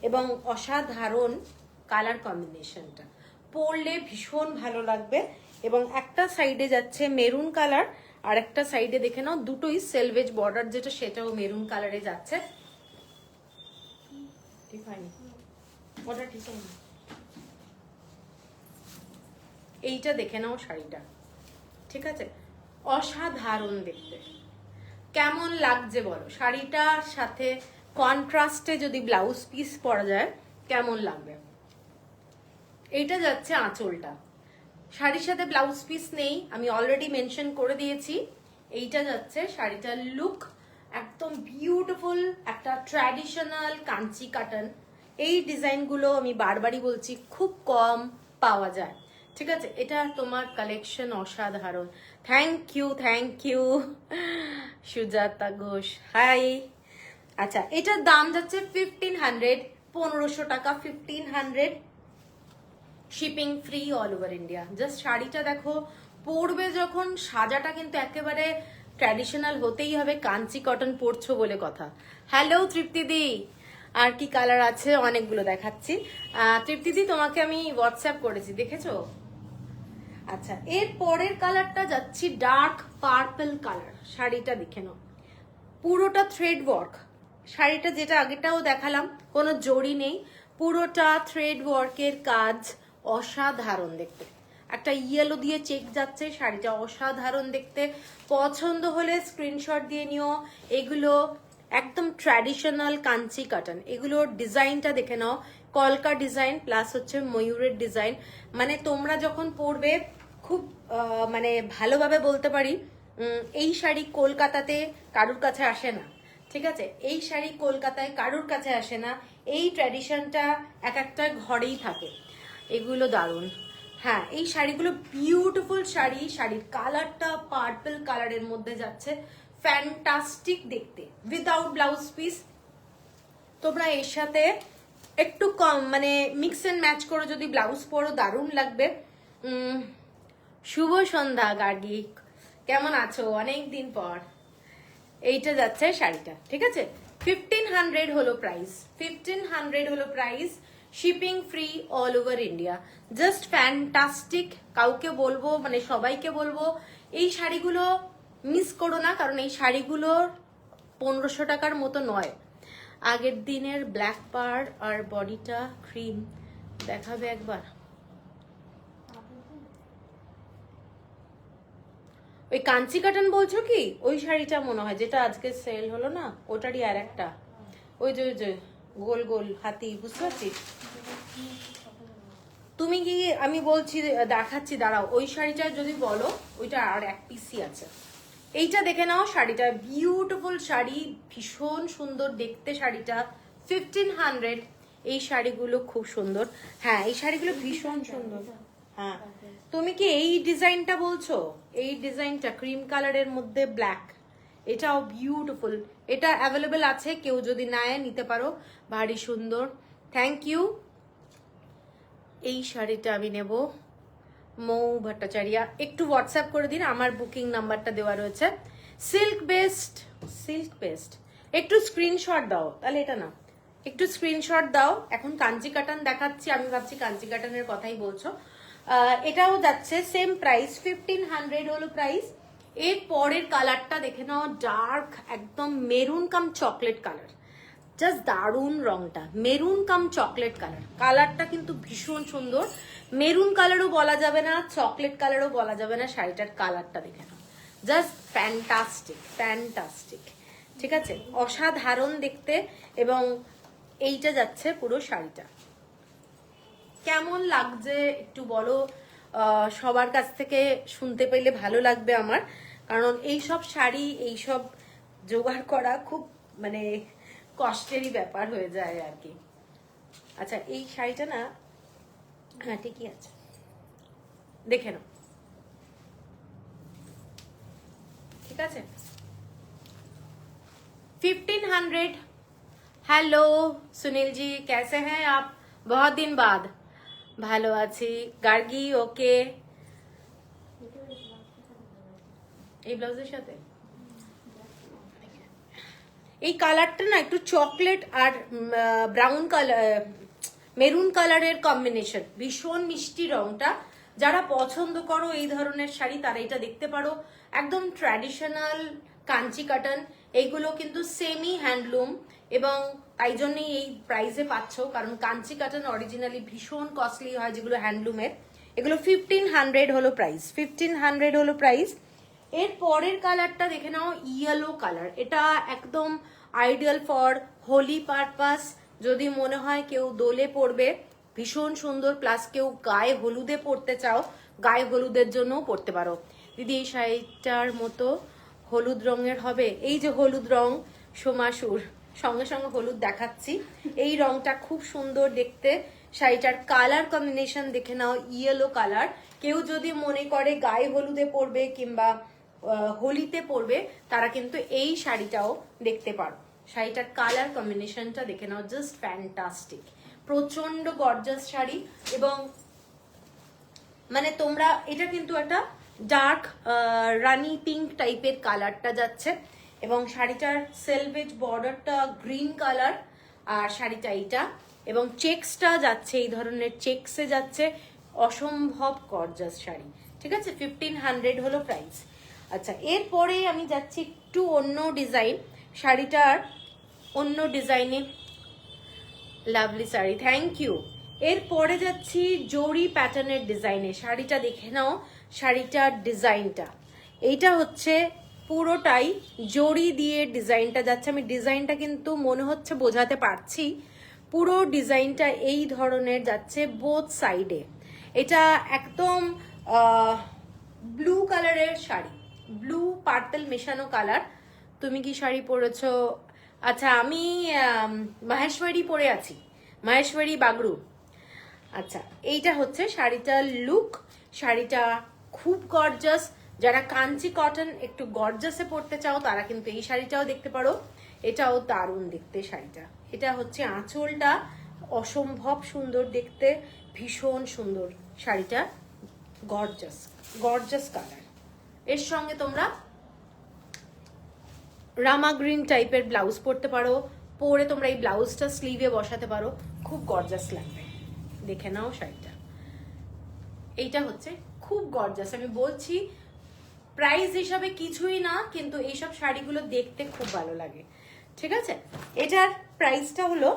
Speaker 1: এবং অসাধারণ কালার কম্বিনেশনটা, পরলে ভীষণ ভালো লাগবে। এবং একটা সাইডে যাচ্ছে মেরুন কালার, আর একটা সাইডে দেখে নাও দুটোই সেলভেজ বর্ডার, যেটা সেটাও মেরুন কালারে যাচ্ছে। ঠিক হয়নি ওটা, ঠিক হয়নি। এইটা দেখে নাও শাড়িটা, ঠিক আছে, অসাধারণ দেখতে। কেমন লাগছে বলো? শাড়িটার সাথে কন্ট্রাস্টে যদি ব্লাউজ পিস পরা যায় কেমন লাগবে? এইটা যাচ্ছে আঁচলটা, শাড়ির সাথে ব্লাউজ পিস নেই, আমি অলরেডি মেনশন করে দিয়েছি। এইটা যাচ্ছে শাড়িটার লুক, একদম বিউটিফুল একটা ট্র্যাডিশনাল কাঞ্চি কাটন। এই ডিজাইনগুলো আমি বারবারই বলছি খুব কম পাওয়া যায়, ঠিক আছে? এটা তোমার কালেকশন অসাধারণ। Thank you Sujata Ghosh, hi. আচ্ছা, এটার দাম যাচ্ছে 1500, 1500 টাকা, 1500, shipping free all over India. Just শাড়িটা দেখো, পরবে যখন সাজাটা কিন্তু একেবারে ট্র্যাডিশনাল হতেই হবে, কাঞ্চি কটন পরছো বলে কথা। হ্যালো তৃপ্তিদি, আর কি কালার আছে? অনেকগুলো দেখাচ্ছি। তৃপ্তিদি তোমাকে আমি হোয়াটসঅ্যাপ করেছি, দেখেছো? আচ্ছা, এর পরের কালারটা যাচ্ছি ডার্ক পার্পল কালার। শাড়িটা দেখে নাও, পুরোটা থ্রেড ওয়ার্ক। শাড়িটা যেটা আগেটাও দেখালাম, কোনো জড়ি নেই, পুরোটা থ্রেড ওয়ার্কের কাজ, অসাধারণ দেখতে। একটা ইয়েলো দিয়ে চেক যাচ্ছে, শাড়িটা অসাধারণ দেখতে। পছন্দ হলে স্ক্রিনশট দিয়ে নিও। এগুলো একদম ট্র্যাডিশনাল কাঞ্চি কাটন। এগুলোর ডিজাইনটা দেখে নাও, কলকা ডিজাইন প্লাস হচ্ছে ময়ূরের ডিজাইন। মানে তোমরা যখন পরবে খুব মানে ভালোভাবে বলতে পারি, এই শাড়ি কলকাতাতে কারুর কাছে আসে না, ঠিক আছে? এই শাড়ি কলকাতায় কারুর কাছে আসে না। এই ট্র্যাডিশনটা এক একটা ঘরেই থাকে। এগুলো দারুণ। হ্যাঁ, এই শাড়িগুলো বিউটিফুল শাড়ি। শাড়ির কালারটা পার্পল কালারের মধ্যে যাচ্ছে, ফ্যান্টাস্টিক দেখতে, উইদাউট ব্লাউজ পিস। তোমরা এর সাথে একটু কম মানে মিক্স এন্ড ম্যাচ করে যদি ব্লাউজ পরো দারুণ লাগবে। শুভ সন্ধ্যা গার্গী, কেমন আছো? অনেক দিন পর। এইটা যাচ্ছে শাড়িটা, ঠিক আছে? 1500 হলো প্রাইস, 1500 হলো price, shipping free all over India. Just fantastic. কাউকে বলবো, মানে সবাইকে বলবো, এই শাড়িগুলো মিস করো না, কারণ এই শাড়িগুলোর 1500 টাকার মতো নয়। আগের দিনের ব্ল্যাক পার আর বডিটা ক্রিম দেখাবে একবার? ওই কাঞ্চি কাটন বলছো কি? ওই শাড়িটা মনে হয় যেটা আজকে সেল হলো না, ওটারই আর একটা, ওই যে গোল গোল হাতি, বুঝতে পারছি তুমি কি আমি বলছি, দেখাচ্ছি দাঁড়াও। ওই শাড়িটা যদি বলো, ওইটা আর এক পিসই আছে। এইটা দেখে নাও, শাড়িটা বিউটিফুল শাড়ি, ভীষণ সুন্দর দেখতে শাড়িটা, 1500। এই শাড়িগুলো খুব সুন্দর। হ্যাঁ, এই শাড়িগুলো ভীষণ সুন্দর। হ্যাঁ, তুমি কি এই ডিজাইনটা বলছো? এই ডিজাইনটা ক্রিম কালারের মধ্যে ব্ল্যাক, এটাও বিউটিফুল। এটা অ্যাভেলেবেল আছে, কেউ যদি নেয় নিতে পারো, ভারী সুন্দর। Thank you. এই শাড়িটা আমি নেব। মৌ ভট্টাচার্য, একটু হোয়াটসঅ্যাপ করে দিন, আমার বুকিং নাম্বারটা দেওয়া রয়েছে। সিল্ক বেস্ট, একটু স্ক্রিনশট দাও। তাহলে এটা না, একটু স্ক্রিনশট দাও। এখন কাঞ্চি কাটান দেখাচ্ছি, আমি ভাবছি কাঞ্চি কাটানের কথাই বলছো। এটাও যাচ্ছে সেম প্রাইস, 1500 হলো প্রাইস। এর পরের কালারটা দেখে নাও, ডার্ক একদম মেরুন কাম চকলেট কালার, জাস্ট দারুণ রংটা, মেরুন কাম চকলেট কালার। কালারটা কিন্তু ভীষণ সুন্দর, মেরুন কালারও বলা যাবে না, চকলেট কালারও বলা যাবে না। শাড়িটার কালারটা দেখে নাও, জাস্ট ফ্যান্টাস্টিক, ঠিক আছে? অসাধারণ দেখতে। এবং এইটা যাচ্ছে পুরো শাড়িটা। কেমন লাগছে একটু বলো, সবার কাছ থেকে শুনতে পেলে ভালো লাগবে আমার, কারণ এইসব শাড়ি এইসব জোগাড় করা খুব মানে কষ্টেরই ব্যাপার হয়ে যায় আর কি। আচ্ছা, এই শাড়িটা না, হ্যাঁ ঠিকই আছে, দেখে নাও, ঠিক আছে? 1500। हेलो सुनील जी, कैसे हैं आप? बहुत दिन बाद। ভালো আছি। গার্গী, ওকে। এই ব্লাউজের সাথে এই কালারটা না একটু চকলেট আর ব্রাউন কালার, মেরুন কালারের কম্বিনেশন, ভীষণ মিষ্টি রংটা। যারা পছন্দ করো এই ধরনের শাড়ি তারা এটা দেখতে পারো। একদম ট্র্যাডিশনাল কাঞ্চি কাটন, এইগুলো কিন্তু সেমি হ্যান্ডলুম, এবং তাই জন্যই এই প্রাইসে পাচ্ছ, কারণ কাঞ্চি কাটন অরিজিনালি ভীষণ কস্টলি হয় যেগুলো হ্যান্ডলুমের। এগুলো 1500 হলো প্রাইস, 1500 হলো প্রাইস। এর পরের কালারটা দেখে নাও, ইয়েলো কালার। এটা একদম আইডিয়াল ফর হোলি পারপাস। যদি মনে হয় কেউ দোলে পরবে, ভীষণ সুন্দর। প্লাস কেউ গায়ে হলুদে পরতে চাও, গায়ে হলুদের জন্যও পরতে পারো। দিদি এই শাড়িটার মতো হলুদ রঙের হবে? এই যে হলুদ রং, সোমাসুর সঙ্গে সঙ্গে হলুদ দেখাচ্ছি। এই রংটা খুব সুন্দর দেখতে। শাড়িটার কালার কম্বিনেশন দেখে নাও, ইয়েলো কালার। কেউ যদি মনে করে গায়ে হলুদে পরবে কিংবা হোলিতে পরবে, তারা কিন্তু এই শাড়িটাও দেখতে পারো। শাড়িটার কালার কম্বিনেশনটা দেখে নাও, জাস্ট ফ্যান্টাস্টিক। প্রচন্ড গর্জাস শাড়ি। এবং মানে তোমরা এটা কিন্তু একটা ডার্ক রানি পিঙ্ক টাইপের কালারটা যাচ্ছে, এবং শাড়িটার সেলভেজ বর্ডারটা গ্রিন কালার, আর শাড়িটা এইটা, এবং চেক্সটা যাচ্ছে এই ধরনের চেক্সে যাচ্ছে। অসম্ভব গর্জাস শাড়ি, ঠিক আছে। 1500 হলো প্রাইস। আচ্ছা, এরপরে আমি যাচ্ছি একটু অন্য ডিজাইন। শাড়িটার অন্য ডিজাইনে, লাভলি শাড়ি, থ্যাংক ইউ। এরপরে যাচ্ছি জরি প্যাটার্নের ডিজাইনে। শাড়িটা দেখে নাও, শাড়িটার ডিজাইনটা এইটা হচ্ছে পুরোটাই জরি দিয়ে ডিজাইনটা যাচ্ছে। আমি ডিজাইনটা কিন্তু মনে হচ্ছে বোঝাতে পারছি। পুরো ডিজাইনটা এই ধরনের যাচ্ছে বোথ সাইডে। এটা একদম ব্লু কালারের শাড়ি, ব্লু পার্পল মেশানো কালার। তুমি কি শাড়ি পরেছো? আচ্ছা, আমি মাহেশ্বরী পরে আছি, মাহেশ্বরী বাগরু। আচ্ছা, এইটা হচ্ছে শাড়িটার লুক। শাড়িটা খুব গর্জাস। যারা কাঞ্চি কটন একটু গর্জাসে পরতে চাও, তারা কিন্তু এই শাড়িটাও দেখতে পারো। এটাও দারুণ দেখতে শাড়িটা। এটা হচ্ছে আঁচলটা, অসম্ভব সুন্দর দেখতে, ভীষণ সুন্দর শাড়িটা, গর্জাস গর্জাস কালার। এর সঙ্গে তোমরা রামা গ্রিন টাইপের ব্লাউজ পরতে পারো। পরে তোমরা এই ব্লাউজটা স্লিভে বসাতে পারো, খুব গর্জাস লাগবে। দেখে নাও শাড়িটা, এইটা হচ্ছে খুব গর্জাস। আমি বলছি প্রাইস হিসাবে কিছুই না, কিন্তু এইসব শাড়িগুলো দেখতে খুব ভালো লাগে, ঠিক আছে। এটার প্রাইসটা হলো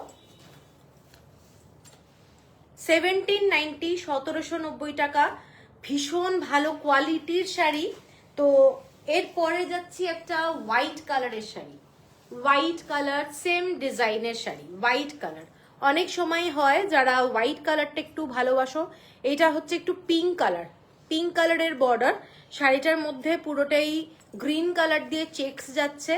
Speaker 1: 1790, 1790 টাকা। ভীষণ ভালো কোয়ালিটির শাড়ি। তো এরপরে যাচ্ছি একটা হোয়াইট কালারের শাড়ি। হোয়াইট কালার, সেম ডিজাইনের শাড়ি, হোয়াইট কালার। অনেক সময় হয় যারা হোয়াইট কালারটা একটু ভালোবাসো। এটা হচ্ছে একটু পিঙ্ক কালার, পিঙ্ক কালারের বর্ডার। শাড়িটার মধ্যে পুরোটাই গ্রিন কালার দিয়ে চেকস যাচ্ছে,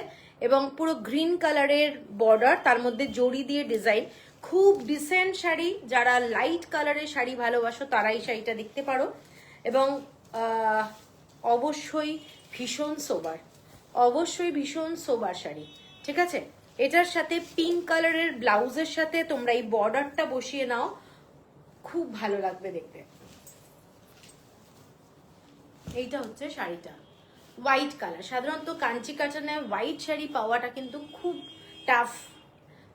Speaker 1: এবং পুরো গ্রিন কালারের বর্ডার, তার মধ্যে জড়ি দিয়ে ডিজাইন। খুব ডিসেন্ট শাড়ি। যারা লাইট কালারের শাড়ি ভালোবাসো তারা এই শাড়িটা দেখতে পারো। এবং অবশ্যই ভীষণ সোবার, অবশ্যই ভীষণ সোবার শাড়ি, ঠিক আছে। এটার সাথে পিঙ্ক কালারের ব্লাউজের সাথে তোমরা এই বর্ডারটা বসিয়ে নাও, খুব ভালো লাগবে দেখতে। এইটা হচ্ছে শাড়িটা, হোয়াইট কালার। সাধারণত কাঞ্চি কাটানে হোয়াইট শাড়ি পাওয়াটা কিন্তু খুব টাফ।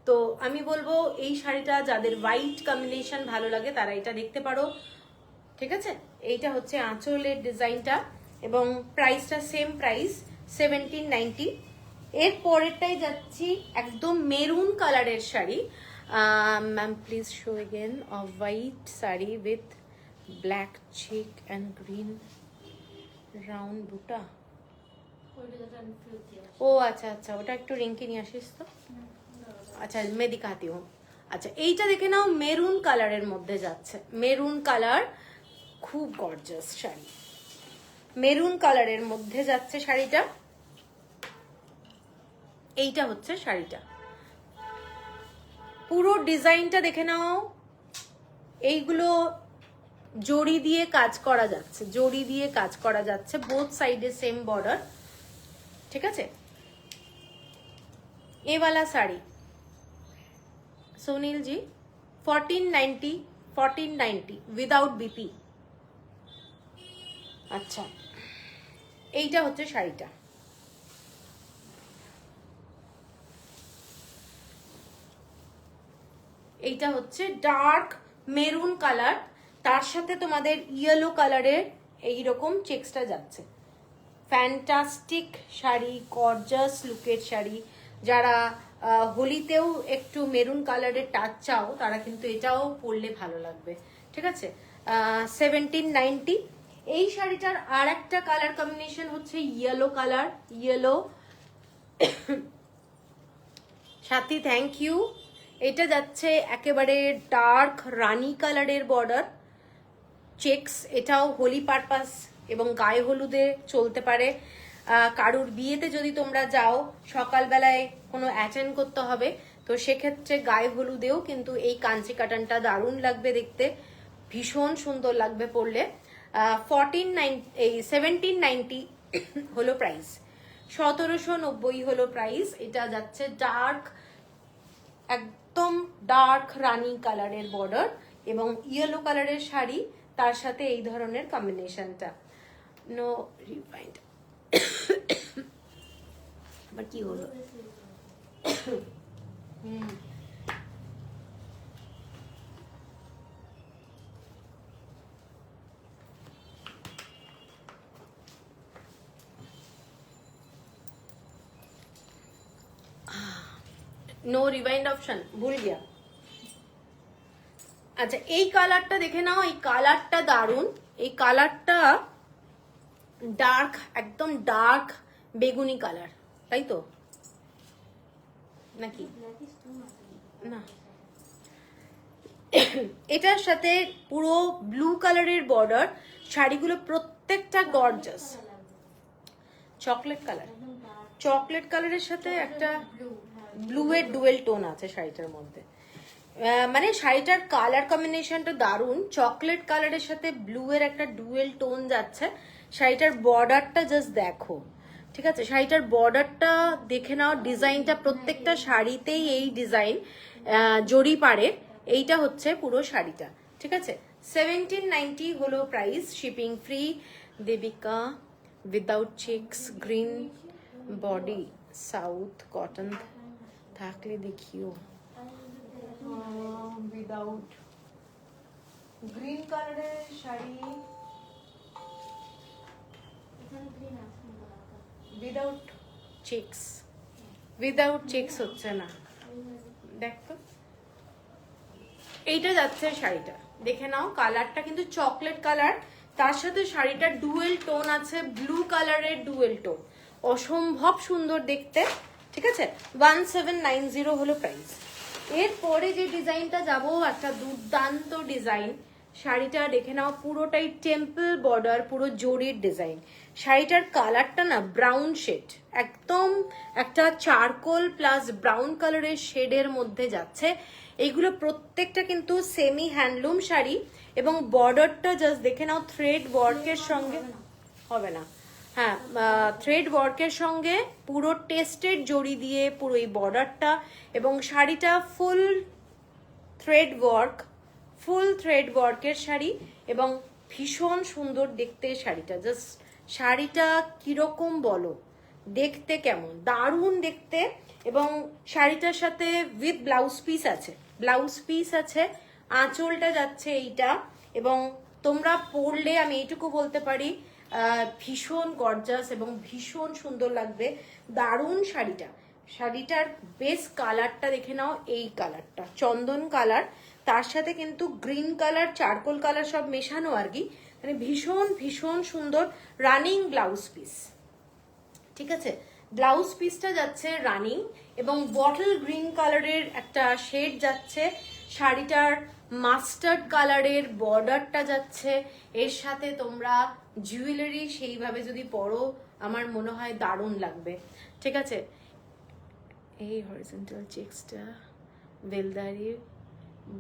Speaker 1: তো আমি বলবো এই শাড়িটা যাদের হোয়াইট কম্বিনেশন ভালো লাগে তারা এটা দেখতে পারো, ঠিক আছে। এইটা হচ্ছে আঁচলের ডিজাইনটা, এবং প্রাইসটা সেম প্রাইস, 1790। এর পরেরটাই যাচ্ছি একদম মেরুন কালারের sari. Ma'am please show again. Off white sari with black check and green round বুটা। ও আচ্ছা আচ্ছা, ওটা একটু রিঙ্কি নিয়ে আসিস তো। আচ্ছা, मैं दिखाती हूँ। আচ্ছা, এইটা দেখে নাও, মেরুন কালারের মধ্যে যাচ্ছে। মেরুন কালার, খুব গর্জাস শাড়ি। মেরুন কালারের মধ্যে যাচ্ছে শাড়িটা। এইটা হচ্ছে শাড়িটা, পুরো ডিজাইনটা দেখে নাও। এইগুলো জড়ি দিয়ে কাজ করা যাচ্ছে, জড়ি দিয়ে কাজ করা যাচ্ছে, বোথ সাইডে সেম বর্ডার, ঠিক আছে। এ वाला শাড়ি সুনীল জি 1490, 1490 উইদাউট বিপি। আচ্ছা, এইটা হচ্ছে শাড়িটা। এইটা হচ্ছে ডার্ক মেরুন কালার, তার সাথে তোমাদের ইয়েলো কালারের এইরকম চেক্সটা যাচ্ছে। ফ্যান্টাস্টিক শাড়ি, গর্জাস লুকের শাড়ি। যারা হোলিতেও একটু মেরুন কালারের টাচ চাও, তারা কিন্তু এটাও পরলে ভালো লাগবে, ঠিক আছে। 1790। এই শাড়িটার আর একটা কালার কম্বিনেশন হচ্ছে yellow colour, yellow. Sathi thank you. এটা যাচ্ছে একেবারে ডার্ক রানী কালারের বর্ডার, চেকস। এটাও হোলি পারপাস এবং গায়ে হলুদে চলতে পারে। কারুর বিয়েতে যদি তোমরা যাও, সকালবেলায় কোনো অ্যাটেন্ড করতে হবে, তো সেক্ষেত্রে গায়ে হলুদেও কিন্তু এই কাঞ্চি কাটানটা দারুণ লাগবে দেখতে, ভীষণ সুন্দর লাগবে পরলে। 1790 হলো প্রাইস, 1790 হলো প্রাইস। এটা যাচ্ছে ডার্ক, একদম ডার্ক রানী কালারের বর্ডার এবং ইয়েলো কালারের শাড়ি, তার সাথে এই ধরনের কম্বিনেশনটা। নো রিফাইন্ড আবার কি হলো? नो रिवाइंड ऑप्शन भूल गया। আচ্ছা এই কালারটা দেখে নাও, এই কালারটা দারুন। এই কালারটা ডার্ক, একদম ডার্ক বেগুনি কালার, তাই তো নাকি? না, এটার সাথে পুরো ব্লু কালারের বর্ডার। শাড়িগুলো প্রত্যেকটা গর্জাস। চকলেট কালার, চকলেট কালারের সাথে একটা ব্লু এর ডুয়েল টোন আছে শাড়িটার মধ্যে। মানে শাড়িটার কালার কম্বিনেশনটা দারুন, চকলেট কালারের সাথে ব্লু এর একটা ডুয়েল টোন যাচ্ছে। শাড়িটার বর্ডারটা জাস্ট দেখো, ঠিক আছে? শাড়িটার বর্ডারটা দেখে নাও, ডিজাইনটা প্রত্যেকটা শাড়িতেই এই ডিজাইন জড়ি পাড়ে। এইটা হচ্ছে পুরো শাড়িটা, ঠিক আছে? 1790 হলো price, shipping free. Debika without checks, green body, south cotton থাকলে দেখিও। উইদাউট গ্রিন কালারের sari, without checks, without checks হচ্ছে না, দেখো। এইটা যাচ্ছে শাড়িটা, দেখে নাও। কালারটা কিন্তু চকলেট কালার, তার সাথে শাড়িটার ডুয়েল টোন আছে, ব্লু কালারের ডুয়েল টোন, অসম্ভব সুন্দর দেখতে, ঠিক আছে? 1790 হলো প্রাইস। এরপরে যে ডিজাইনটা যাবো, একটা দুর্দান্ত ডিজাইন। শাড়িটা দেখে নাও, পুরোটাই টেম্পল বর্ডার, পুরো জরির ডিজাইন। শাড়িটার কালারটা না ব্রাউন শেড, একদম একটা চারকোল প্লাস ব্রাউন কালারের শেডের মধ্যে যাচ্ছে। এইগুলো প্রত্যেকটা কিন্তু সেমি হ্যান্ডলুম শাড়ি এবং বর্ডারটা জাস্ট দেখে নাও, থ্রেড ওয়ার্কের সঙ্গে হবে না, হ্যাঁ, থ্রেড ওয়ার্কের সঙ্গে পুরো টেস্টেড জড়ি দিয়ে পুরো এই বর্ডারটা, এবং শাড়িটা ফুল থ্রেড ওয়ার্ক, ফুল থ্রেড ওয়ার্কের শাড়ি এবং ভীষণ সুন্দর দেখতে শাড়িটা। জাস্ট শাড়িটা কিরকম বলো, দেখতে কেমন, দারুণ দেখতে। এবং শাড়িটার সাথে উইথ ব্লাউজ পিস আছে, ব্লাউজ পিস আছে, আঁচলটা যাচ্ছে এইটা। এবং তোমরা পরলে আমি এইটুকু বলতে পারি, ভীষণ গর্জাস এবং ভীষণ সুন্দর লাগবে, দারুণ শাড়িটা। শাড়িটার বেস্ট কালারটা দেখে নাও, এই কালারটা চন্দন কালার, তার সাথে কিন্তু গ্রিন কালার, চারকোল কালার সব মেশানো আর কি, মানে ভীষণ ভীষণ সুন্দর। রানিং ব্লাউজ পিস, ঠিক আছে? ব্লাউজ পিসটা যাচ্ছে রানিং এবং বটল গ্রিন কালারের একটা শেড যাচ্ছে। শাড়িটার মাস্টার্ড কালারের বর্ডারটা যাচ্ছে। এর সাথে তোমরা জুয়েলারি সেইভাবে যদি পরো, আমার মনে হয় দারুণ লাগবে, ঠিক আছে? এই হরিজন্টাল চেক্সটা বেলদারি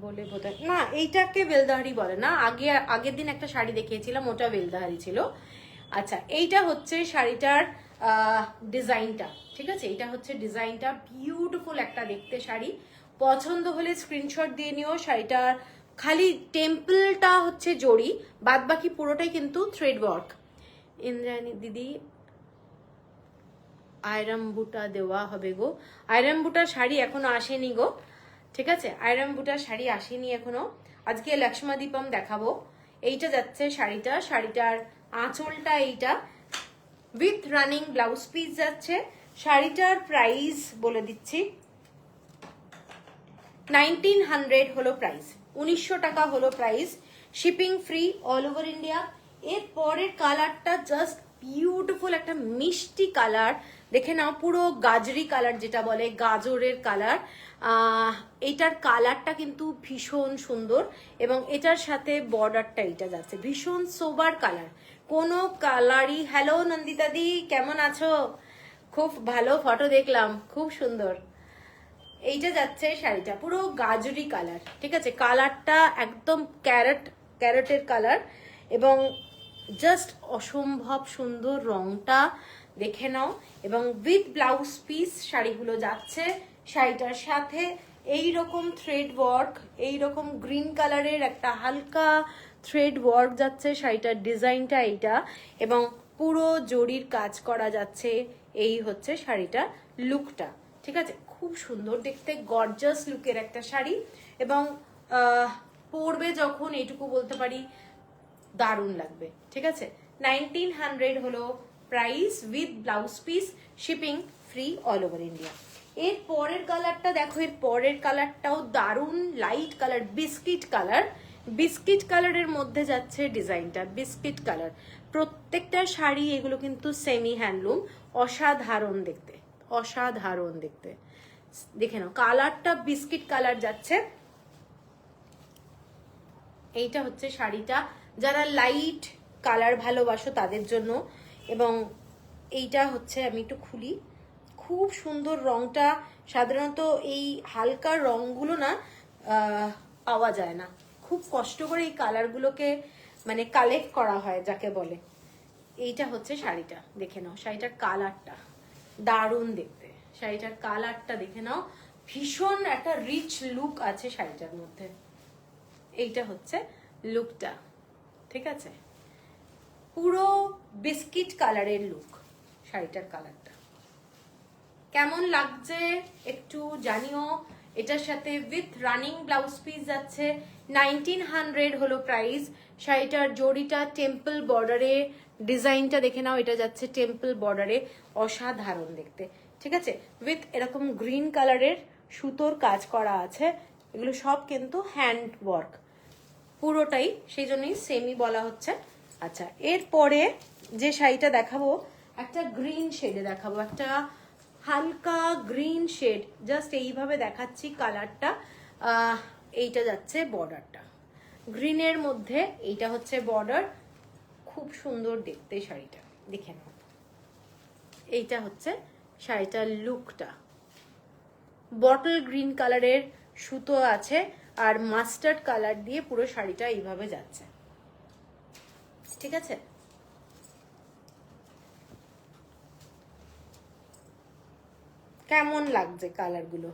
Speaker 1: বলে বোধহয় না, এইটাকে বেলদাহারি বলে না। আগের দিন একটা শাড়ি দেখিয়েছিলাম, ওটা বেলদাহারি ছিল। আচ্ছা, এইটা হচ্ছে শাড়িটার ডিজাইনটা, ঠিক আছে? এটা হচ্ছে ডিজাইনটা, বিউটিফুল একটা দেখতে শাড়ি। পছন্দ হলে স্ক্রিনশট দিয়ে নিও। শাড়িটার খালি টেম্পলটা হচ্ছে জড়ি, বাদ বাকি পুরোটাই কিন্তু থ্রেড ওয়ার্ক। ইন্দ্রাণী দিদি, আয়রাম বুটা দেওয়া হবে গো। আয়রাম বুটার শাড়ি এখনো আসেনি গো, ঠিক আছে? আয়রাম বুটার শাড়ি আসেনি এখনো। আজকে লক্ষ্মা দীপম দেখাবো। এইটা যাচ্ছে শাড়িটা, শাড়িটার আঁচলটা এইটা, উইথ রানিং ব্লাউজ পিস যাচ্ছে। শাড়িটার প্রাইস বলে দিচ্ছি, 1900 হলো প্রাইস, 1900 টাকা হলো price. Shipping free all over India. এর পরের কালারটা জাস্ট বিউটিফুল, একটা মিষ্টি কালার, দেখে নাও, পুরো গাজরি কালার যেটা বলে, গাজরের কালার। এটার কালারটা কিন্তু ভীষণ সুন্দর এবং এটার সাথে বর্ডারটা এটা যাচ্ছে ভীষণ সোবার কালার, কোনো কালারই। হ্যালো নন্দিতা দি, কেমন আছো? খুব ভালো ফটো দেখলাম, খুব সুন্দর। এইটা যাচ্ছে শাড়িটা পুরো গাজরি কালার, ঠিক আছে, কালারটা একদম ক্যারটের কালার এবং জাস্ট অসম্ভব সুন্দর, রংটা দেখে নাও। এবং উইথ ব্লাউজ পিস শাড়িগুলো যাচ্ছে। শাড়িটার সাথে এই রকম থ্রেড ওয়ার্ক, এই রকম গ্রিন কালারের একটা হালকা থ্রেড ওয়ার্ক যাচ্ছে, শাড়িটার ডিজাইনটা এইটা, এবং পুরো জরির কাজ করা যাচ্ছে। এই হচ্ছে শাড়িটার লুকটা, ঠিক আছে, খুব সুন্দর দেখতে, গর্জাস লুকের একটা শাড়ি। এবং পরবে যখন এইটুকু বলতে পারি দারুণ লাগবে, ঠিক আছে। 1900 হলো price with blouse piece, shipping free all over India. এর পরের কালারটা দেখো, এর পরের কালারটাও দারুণ light colour, biscuit colour. Biscuit কালারের মধ্যে যাচ্ছে ডিজাইনটা বিস্কিট কালার। প্রত্যেকটা শাড়ি এগুলো কিন্তু সেমি হ্যান্ডলুম, অসাধারণ দেখতে, অসাধারণ দেখতে। দেখে নাও কালারটা বিস্কিট কালার যাচ্ছে। এইটা হচ্ছে শাড়িটা, যারা লাইট কালার ভালোবাসো তাদের জন্য। এবং এইটা হচ্ছে, আমি একটু খুলি, খুব সুন্দর রংটা। সাধারণত এই হালকা রংগুলো না পাওয়া যায় না, খুব কষ্ট করে এই কালারগুলোকে মানে কালেক্ট করা হয় যাকে বলে। এইটা হচ্ছে শাড়িটা, দেখে নাও শাড়িটার কালারটা দারুণ দেখতে, শাড়িটার কালারটা দেখে নাও, ভীষণ একটা রিচ লুক আছে শাড়িটার মধ্যে। এইটা হচ্ছে লুকটা, ঠিক আছে, পুরো বিস্কিট কালারের লুক শাড়িটার কালারটা। কেমন লাগছে একটু জানিও। এটার সাথে উইথ রানিং ব্লাউজ পিস যাচ্ছে। 1900 হলো প্রাইস। শাড়িটার জড়িটা টেম্পল বর্ডারে, ডিজাইনটা দেখে নাও, এটা যাচ্ছে টেম্পল বর্ডারে, অসাধারণ দেখতে, ঠিক আছে, উইথ এরকম গ্রিন কালারের সুতোর কাজ করা আছে। এগুলো সব কিন্তু হ্যান্ড ওয়ার্ক পুরোটাই, সেই জন্যই সেমি বলা হচ্ছে। আচ্ছা, এরপরে যে শাড়িটা দেখাবো একটা গ্রিন শেডে দেখাবো, একটা হালকা গ্রিন শেড, জাস্ট এইভাবে দেখাচ্ছি কালারটা। এইটা যাচ্ছে বর্ডারটা গ্রিনের মধ্যে, এইটা হচ্ছে বর্ডার, খুব সুন্দর দেখতে শাড়িটা, দেখে নাও। এইটা হচ্ছে শাড়িটার লুকটা, বটল গ্রিন কালারের সুতো আছে আর মাস্টার্ড কালার দিয়ে পুরো শাড়িটা এইভাবে যাচ্ছে, ঠিক আছে। কেমন লাগছে কালারগুলো,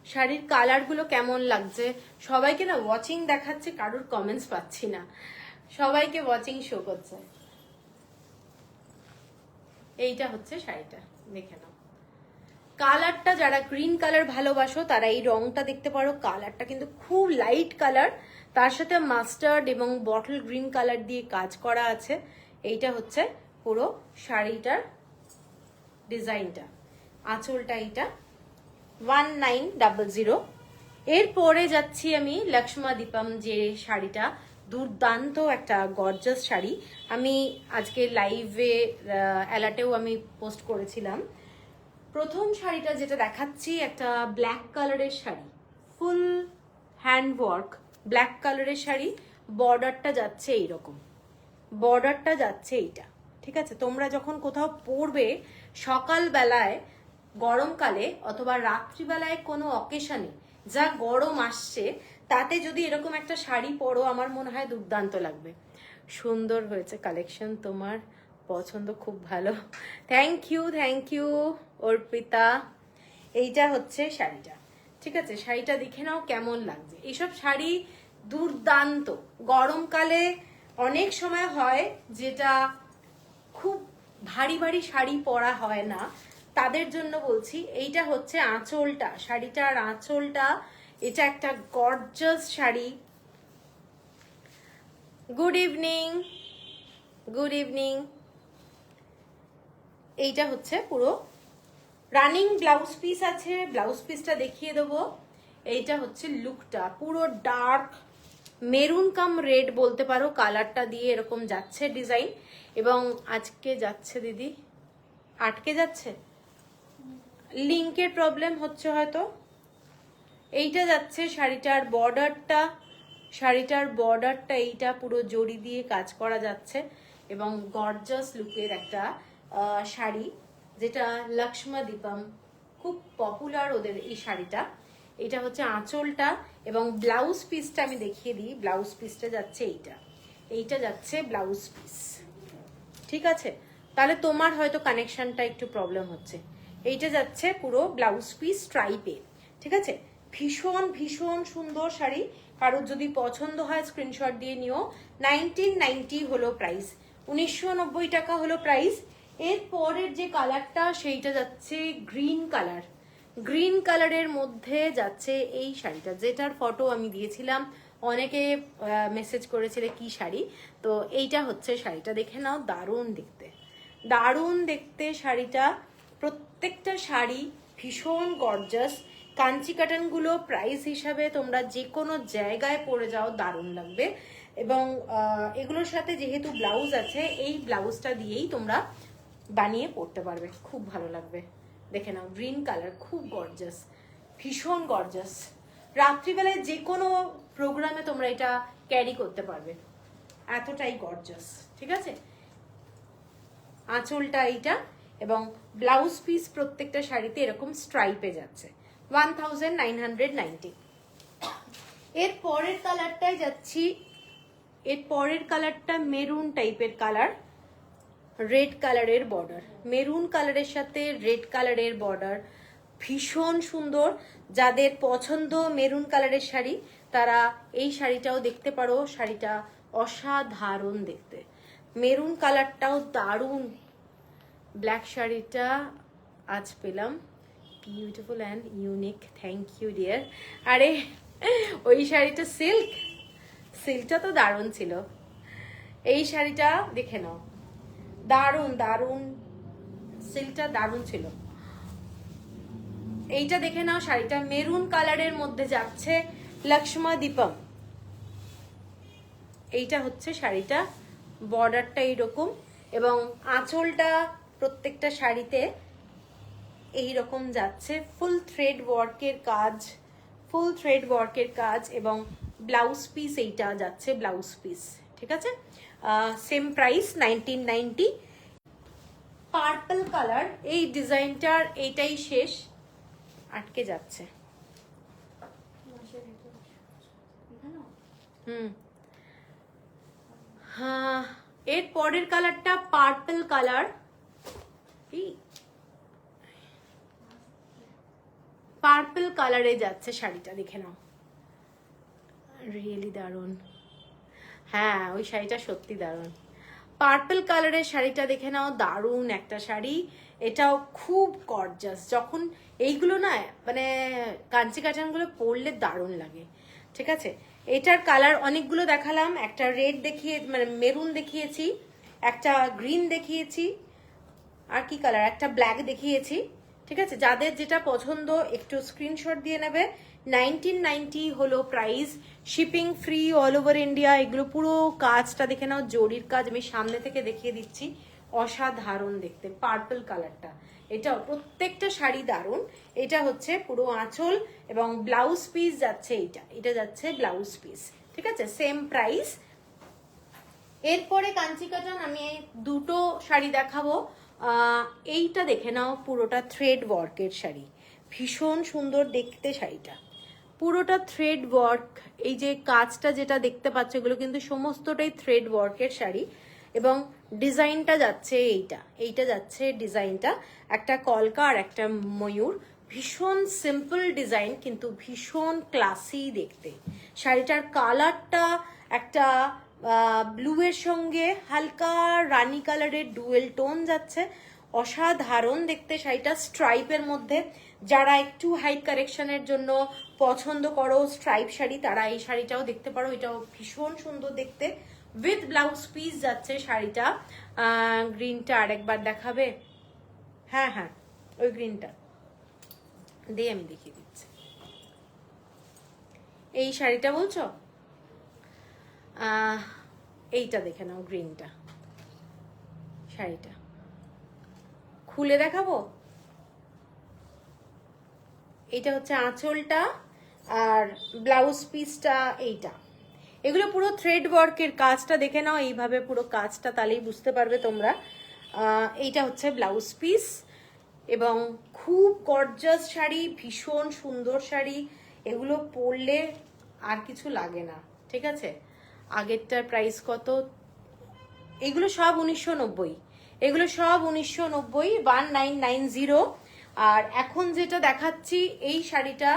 Speaker 1: শাড়ির কালারগুলো কেমন লাগছে? সবাইকে না ওয়াচিং দেখাচ্ছে, কারোর কমেন্টস পাচ্ছি না, সবাইকে ওয়াচিং শো করছে। এইটা হচ্ছে শাড়িটা, দেখে নাও কালারটা। যারা গ্রিন কালার ভালোবাসো তারা এই রংটা দেখতে পারো, কালারটা কিন্তু খুব লাইট কালার, তার সাথে মাস্টার্ড এবং বটল গ্রিন কালার দিয়ে কাজ করা আছে। এইটা হচ্ছে পুরো শাড়িটার ডিজাইনটা, আঁচলটা এইটা 1900। এরপরে যাচ্ছি আমি লক্ষ্মা দীপম, যে শাড়িটা দুর্দান্ত একটা গর্জাস শাড়ি, আমি আজকে লাইভে অ্যালার্টেও আমি পোস্ট করেছিলাম। প্রথম শাড়িটা যেটা দেখাচ্ছি একটা ব্ল্যাক কালারের sari, full hand work black কালারের শাড়ি, বর্ডারটা যাচ্ছে এইরকম, বর্ডারটা যাচ্ছে এইটা, ঠিক আছে। তোমরা যখন কোথাও পরবে সকালবেলায়, গরমকালে অথবা রাত্রিবেলায় কোনো অকেশনে, যা গরম আসছে, তাতে যদি এরকম একটা শাড়ি পরো আমার মনে হয় দুর্দান্ত লাগবে। সুন্দর হয়েছে কালেকশন, তোমার পছন্দ খুব ভালো, থ্যাংক ইউ অর্পিতা। এইটা হচ্ছে শাড়িটা, ঠিক আছে, শাড়িটা দেখে নাও কেমন লাগছে। এইসব শাড়ি দুর্দান্ত, গরমকালে অনেক সময় হয় যেটা খুব ভারী ভারী শাড়ি পরা হয় না, তাদের জন্য বলছি। এইটা হচ্ছে আঁচলটা, শাড়িটার আঁচলটা, এটা একটা gorgeous sari. Good evening, good evening. এইটা হচ্ছে পুরো রানিং ব্লাউজ পিস আছে, ব্লাউজ পিসটা দেখিয়ে দেবো। এইটা হচ্ছে লুকটা, পুরো ডার্ক মেরুন কাম রেড বলতে পারো, কালারটা দিয়ে এরকম যাচ্ছে ডিজাইন। এবং আজকে যাচ্ছে দিদি, আটকে যাচ্ছে, লিংকের প্রবলেম হচ্ছে হয়তো। এইটা যাচ্ছে শাড়িটার বর্ডারটা, এইটা পুরো জড়ি দিয়ে কাজ করা যাচ্ছে এবং গর্জাস লুকের একটা শাড়ি, যেটা লক্ষ্মা দীপম, খুব পপুলার ওদের এই শাড়িটা। এটা হচ্ছে আঁচলটা এবং ব্লাউজ পিসটা আমি দেখিয়ে দিই। ব্লাউজ পিসটা যাচ্ছে এইটা যাচ্ছে ব্লাউজ পিস, ঠিক আছে? তাহলে তোমার হয়তো কানেকশনটা একটু প্রবলেম হচ্ছে। এইটা যাচ্ছে পুরো ব্লাউজ পিস স্ট্রাইপে, ঠিক আছে? ভীষণ ভীষণ সুন্দর শাড়ি, কারোর যদি পছন্দ হয় স্ক্রিনশট দিয়ে নিও। 1990 হলো প্রাইস, 1990 টাকা হলো প্রাইস। এর পরের যে কালারটা সেইটা যাচ্ছে গ্রিন কালার, গ্রিন কালারের মধ্যে যাচ্ছে এই শাড়িটা, যেটার ফটো আমি দিয়েছিলাম, অনেকে মেসেজ করেছিলে কি শাড়ি। তো এইটা হচ্ছে শাড়িটা, দেখে নাও, দারুণ দেখতে, দারুণ দেখতে শাড়িটা। প্রত্যেকটা শাড়ি ভীষণ গর্জাস। কাঞ্চি কাটানগুলো প্রাইস হিসাবে তোমরা যে কোনো জায়গায় পরে যাও দারুণ লাগবে। এবং এগুলোর সাথে যেহেতু ব্লাউজ আছে, এই ব্লাউজটা দিয়েই তোমরা বানিয়ে পরতে পারবে, খুব ভালো লাগবে। দেখে নাও, গ্রিন কালার, খুব গর্জাস, ভীষণ গর্জাস। রাত্রিবেলায় যে কোনো প্রোগ্রামে তোমরা এটা ক্যারি করতে পারবে, এতটাই গর্জাস, ঠিক আছে? আঁচলটা এইটা এবং ব্লাউজ পিস প্রত্যেকটা শাড়িতে এরকম স্ট্রাইপে যাচ্ছে, 1990। এর পরের কালারটায় যাচ্ছি, এর পরের কালারটা মেরুন টাইপের কালার, রেড কালারের বর্ডার, মেরুন কালারের সাথে রেড কালারের বর্ডার, ভীষণ সুন্দর। যাদের পছন্দ মেরুন কালারের শাড়ি তারা এই শাড়িটাও দেখতে পারো, শাড়িটা অসাধারণ দেখতে, মেরুন কালারটাও দারুণ। ব্ল্যাক শাড়িটা আজ পেলাম, beautiful and unique, thank you dear. আরে ওই শাড়িটা সিল্কটা তো দারুণ ছিল। এই শাড়িটা দেখে নাও, দারুণ দারুণ, সিল্কটা দারুণ ছিল। এইটা দেখে নাও, শাড়িটা মেরুন কালারের মধ্যে যাচ্ছে, লক্ষ্মা দীপম। এইটা হচ্ছে শাড়িটা, বর্ডারটা এইরকম এবং আঁচলটা প্রত্যেকটা শাড়িতে এইরকম যাচ্ছে, ফুল থ্রেড ওয়ার্কের কাজ, ফুল থ্রেড ওয়ার্কের কাজ। এবং ব্লাউজ পিস এইটা যাচ্ছে ব্লাউজ পিস, ঠিক আছে? Same price 1990। পার্পল কালার, এই ডিজাইনটার এইটাই শেষ, আটকে যাচ্ছে। হ্যাঁ, এর পরের কালারটা পার্পল কালার, পার্পল কালারে যাচ্ছে শাড়িটা, দেখে নাও, রিয়েলি দারুণ। হ্যাঁ, ওই শাড়িটা সত্যি দারুণ, পার্পল কালারের শাড়িটা দেখে নাও, দারুণ একটা শাড়ি। এটাও খুব গর্জাস। যখন এইগুলো না, মানে কাঞ্চি কাটানগুলো পরলে দারুণ লাগে, ঠিক আছে? এটার কালার অনেকগুলো দেখালাম, একটা রেড দেখিয়ে, মানে মেরুন দেখিয়েছি, একটা গ্রিন দেখিয়েছি, আর কি কালার, একটা ব্ল্যাক দেখিয়েছি, ঠিক আছে? যাদের যেটা পছন্দ একটু স্ক্রিনশট দিয়ে নেবে। 1990 হলো price, shipping free all over India. এগুলো পুরো কাজটা দেখে নাও, জরির কাজ, আমি সামনে থেকে দেখিয়ে দিচ্ছি, অসাধারণ দেখতে। পার্পল কালারটা, এটাও প্রত্যেকটা শাড়ি দারুণ। এটা হচ্ছে পুরো আঁচল এবং ব্লাউজ পিস যাচ্ছে, এটা যাচ্ছে ব্লাউজ পিস, ঠিক আছে? Same price. এরপরে কাঞ্চি কাটান আমি দুটো শাড়ি দেখাবো। এইটা দেখে নাও, পুরোটা থ্রেড ওয়ার্কের শাড়ি, ভীষণ সুন্দর দেখতে শাড়িটা, পুরোটা থ্রেড ওয়ার্ক। এই যে কাজটা যেটা দেখতে পাচ্ছ, এগুলো কিন্তু সমস্তটাই থ্রেড ওয়ার্কের শাড়ি এবং ডিজাইনটা যাচ্ছে এইটা যাচ্ছে ডিজাইনটা, একটা কলকা আর একটা ময়ূর, ভীষণ সিম্পল ডিজাইন কিন্তু ভীষণ ক্লাসি দেখতে। শাড়িটার কালারটা একটা ব্লু এর সঙ্গে হালকা রানী কালারের ডুয়েল টোন যাচ্ছে, অসাধারণ দেখতে শাড়িটা, স্ট্রাইপের মধ্যে। যারা একটু হাইট কারেকশনের জন্য পছন্দ করো স্ট্রাইপ শাড়ি, তারা এই শাড়িটাও দেখতে পারো, এটাও ভীষণ সুন্দর দেখতে, উইথ ব্লাউজ পিস যাচ্ছে শাড়িটা। গ্রিনটা আরেকবার দেখাবে? হ্যাঁ হ্যাঁ, ওই গ্রিনটা দিয়ে আমি দেখিয়ে দিচ্ছি। এই শাড়িটা বলছো? এইটা দেখে নাও, গ্রিনটা শাড়িটা খুলে দেখাবো। এইটা হচ্ছে আঁচলটা, আর ব্লাউজ পিসটা এইটা। এগুলো পুরো থ্রেড ওয়ার্কের, কাজটা দেখে নাও এইভাবে পুরো কাজটা, তাহলেই বুঝতে পারবে তোমরা। এইটা হচ্ছে ব্লাউজ পিস, এবং খুব গর্জাস শাড়ি, ভীষণ সুন্দর শাড়ি। এগুলো পরলে আর কিছু লাগে না, ঠিক আছে। আগেরটার প্রাইস কত? এগুলো সব 1990, এগুলো সব 1990, 1990। আর এখন যেটা দেখাচ্ছি এই শাড়িটা,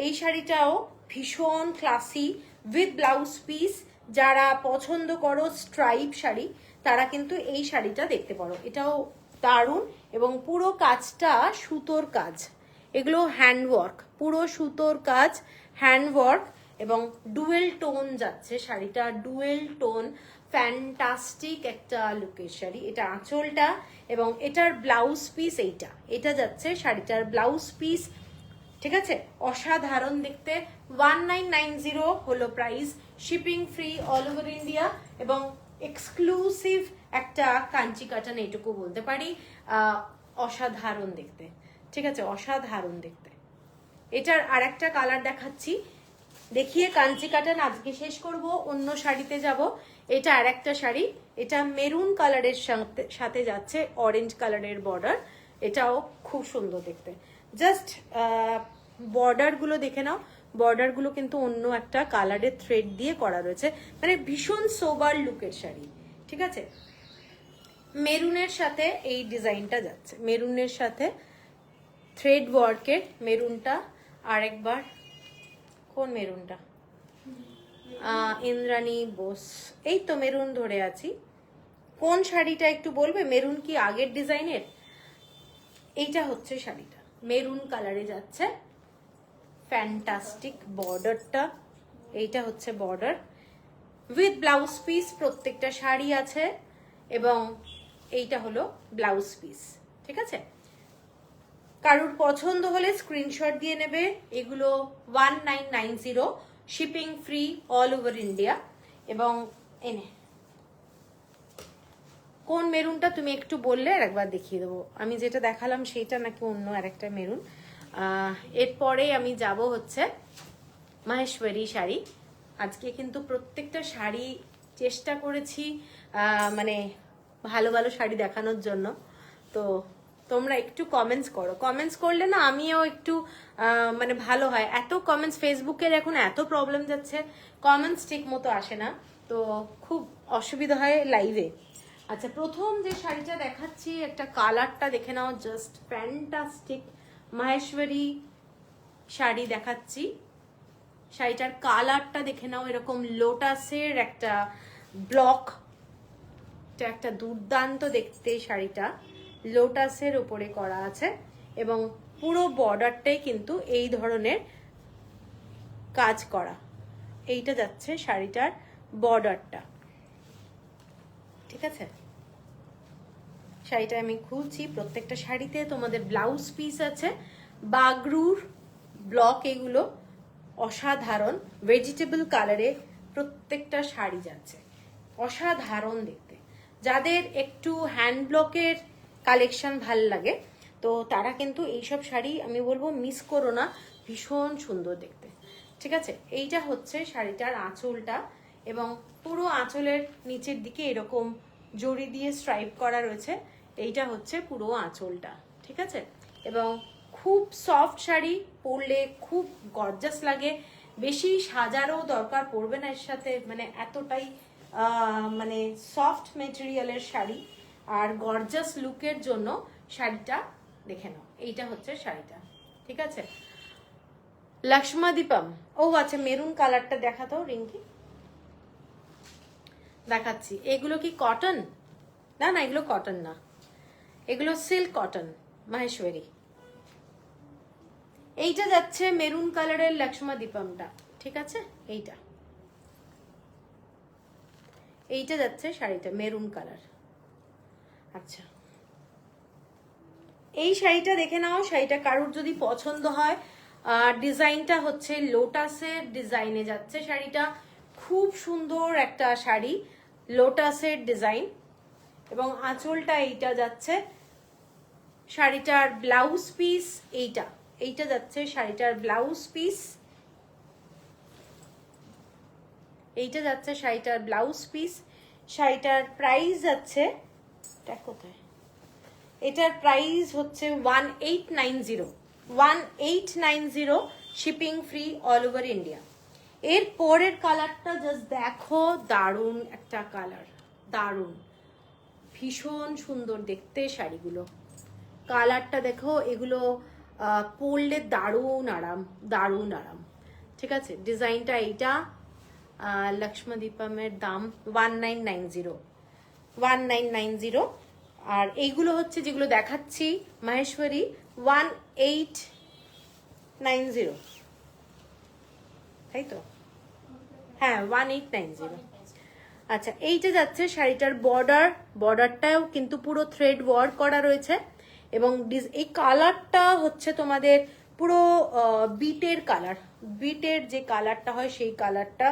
Speaker 1: এই শাড়িটাও ভীষণ ক্লাসি উইথ ব্লাউজ পিস। যারা পছন্দ করো স্ট্রাইপ শাড়ি তারা কিন্তু এই শাড়িটা দেখতে পারো, এটাও দারুণ। এবং পুরো কাজটা সুতোর কাজ, এগুলো হ্যান্ডওয়ার্ক, পুরো সুতোর কাজ, হ্যান্ডওয়ার্ক, এবং ডুয়েল টোন যাচ্ছে শাড়িটা, ডুয়েল টোন। ফ্যান্টাস্টিক একটা লুকের শাড়ি। এটা আঁচলটা, এবং এটার ব্লাউজ পিস এইটা, এটা যাচ্ছে শাড়িটার ব্লাউজ পিস, ঠিক আছে। অসাধারণ দেখতে। 1990 হলো price, shipping free all over India, এবং এক্সক্লুসিভ একটা কাঞ্চি কাটান, এটুকু বলতে পারি। অসাধারণ দেখতে, ঠিক আছে, অসাধারণ দেখতে। এটার আর একটা কালার দেখাচ্ছি, দেখিয়ে কাঞ্চি কাটান আজকে শেষ করব, অন্য শাড়িতে যাব। এটা আর একটা শাড়ি, এটা মেরুন কালারের সাথে যাচ্ছে অরেঞ্জ কালারের বর্ডার, এটাও খুব সুন্দর দেখতে। জাস্ট বর্ডার গুলো দেখে নাও, বর্ডার গুলো কিন্তু অন্য একটা কালারের থ্রেড দিয়ে করা রয়েছে, মানে ভীষণ সোবার লুকের শাড়ি, ঠিক আছে। মেরুনের সাথে এই ডিজাইনটা যাচ্ছে, মেরুনের সাথে থ্রেড ওয়ার্কের মেরুনটা। আরেকবার, কোন মেরুনটা? ইন্দ্রাণী বোস, এই তো মেরুন ধরে আছি। কোন শাড়িটা একটু বলবে? মেরুন কি আগের ডিজাইনের? এইটা হচ্ছে শাড়িটা, মেরুন কালারে যাচ্ছে, ফ্যান্টাস্টিক বর্ডারটা। এইটা হচ্ছে বর্ডার উইথ ব্লাউজ পিস, প্রত্যেকটা শাড়ি আছে, এবং এইটা হলো ব্লাউজ পিস, ঠিক আছে। কারোর পছন্দ হলে স্ক্রিনশট দিয়ে নেবে। এগুলো 1990, shipping free all over India. এবং এনে কোন মেরুনটা তুমি একটু বললে আর একবার দেখিয়ে দেবো। আমি যেটা দেখালাম সেইটা নাকি অন্য আরেকটা মেরুন। এরপরে আমি যাব হচ্ছে মাহেশ্বরী শাড়ি। আজকে কিন্তু প্রত্যেকটা শাড়ি চেষ্টা করেছি মানে ভালো ভালো শাড়ি দেখানোর জন্য। তো তোমরা একটু কমেন্টস করো, কমেন্টস করলে না আমিও একটু মানে ভালো হয়। এত কমেন্টস, ফেসবুকের এখন এত প্রবলেম যাচ্ছে, কমেন্টস ঠিক মতো আসে না, তো খুব অসুবিধা হয় লাইভে। আচ্ছা, প্রথম যে শাড়িটা দেখাচ্ছি, একটা কালারটা দেখে নাও, জাস্ট ফ্যান্টাস্টিক মাহেশ্বরী শাড়ি দেখাচ্ছি। শাড়িটার কালারটা দেখে নাও, এরকম লোটাসের একটা ব্লক, একটা দুর্দান্ত দেখতে শাড়িটা, লোটাসের উপরে করা আছে, এবং পুরো বর্ডারটাই কিন্তু এই ধরনের কাজ করা। এইটা যাচ্ছে শাড়িটার বর্ডারটা, ঠিক আছে। শাড়িটা আমি খুলছি, প্রত্যেকটা শাড়িতে তোমাদের ব্লাউজ পিস আছে, বাগরুর ব্লক, এগুলো অসাধারণ ভেজিটেবল কালারে প্রত্যেকটা শাড়ি যাচ্ছে, অসাধারণ দেখতে। যাদের একটু হ্যান্ড ব্লকের কালেকশন ভাল লাগে তো তারা কিন্তু এইসব শাড়ি আমি বলবো মিস করো না, ভীষণ সুন্দর দেখতে, ঠিক আছে। এইটা হচ্ছে শাড়িটার আঁচলটা, এবং পুরো আঁচলের নিচের দিকে এরকম জড়ি দিয়ে স্ট্রাইপ করা রয়েছে। এইটা হচ্ছে পুরো আঁচলটা, ঠিক আছে। এবং খুব সফট শাড়ি, পরলে খুব গর্জাস লাগে, বেশি সাজারও দরকার পড়বে না এর সাথে, মানে এতটাই মানে সফট মেটেরিয়ালের শাড়ি। আর গর্জাস লুকের জন্য শাড়িটা দেখে নাও, এইটা হচ্ছে শাড়িটা, ঠিক আছে। লক্ষ্মাদীপম, ও আচ্ছা মেরুন কালারটা দেখাতো রিঙ্কি, দেখাচ্ছি। এগুলো কি কটন? না না, এগুলো কটন না, এগুলো সিল্ক কটন মাহেশ্বরী। এইটা যাচ্ছে মেরুন কালারের লক্ষ্মাদীপমটা, ঠিক আছে। এইটা যাচ্ছে শাড়িটা মেরুন কালার। আচ্ছা, এই শাড়িটা দেখে নাও, শাড়িটা কারোর যদি পছন্দ হয়। ডিজাইনটা হচ্ছে লোটাসের ডিজাইনে যাচ্ছে শাড়িটা, খুব সুন্দর একটা শাড়ি, লোটাসের ডিজাইন, এবং আঁচলটা এইটা যাচ্ছে। শাড়িটার ব্লাউজ পিস এইটা যাচ্ছে শাড়িটার ব্লাউজ পিস, এইটা যাচ্ছে শাড়িটার ব্লাউজ পিস। শাড়িটার প্রাইস যাচ্ছে, এটা কোথায়, এটার প্রাইস হচ্ছে 1890, 1890, shipping free all over India. এর পরের কালারটা জাস্ট দেখো, দারুণ একটা কালার, দারুণ, ভীষণ সুন্দর দেখতে শাড়িগুলো। কালারটা দেখো, এগুলো পরলে দারুণ আরাম, দারুণ আরাম। ঠিক আছে, ডিজাইনটা এইটা। লক্ষ্মদীপমের দাম 1990, 1990। আর এইগুলো হচ্ছে যেগুলো দেখাচ্ছি মাহেশ্বরী, 1890, তাই তো? হ্যাঁ, 1890। আচ্ছা, এইটা যাচ্ছে শাড়িটার বর্ডারটাও কিন্তু পুরো থ্রেড ওয়ার্ক করা রয়েছে, এবং এই কালারটা হচ্ছে তোমাদের পুরো বিটের কালার, বিটের যে কালারটা হয় সেই কালারটা,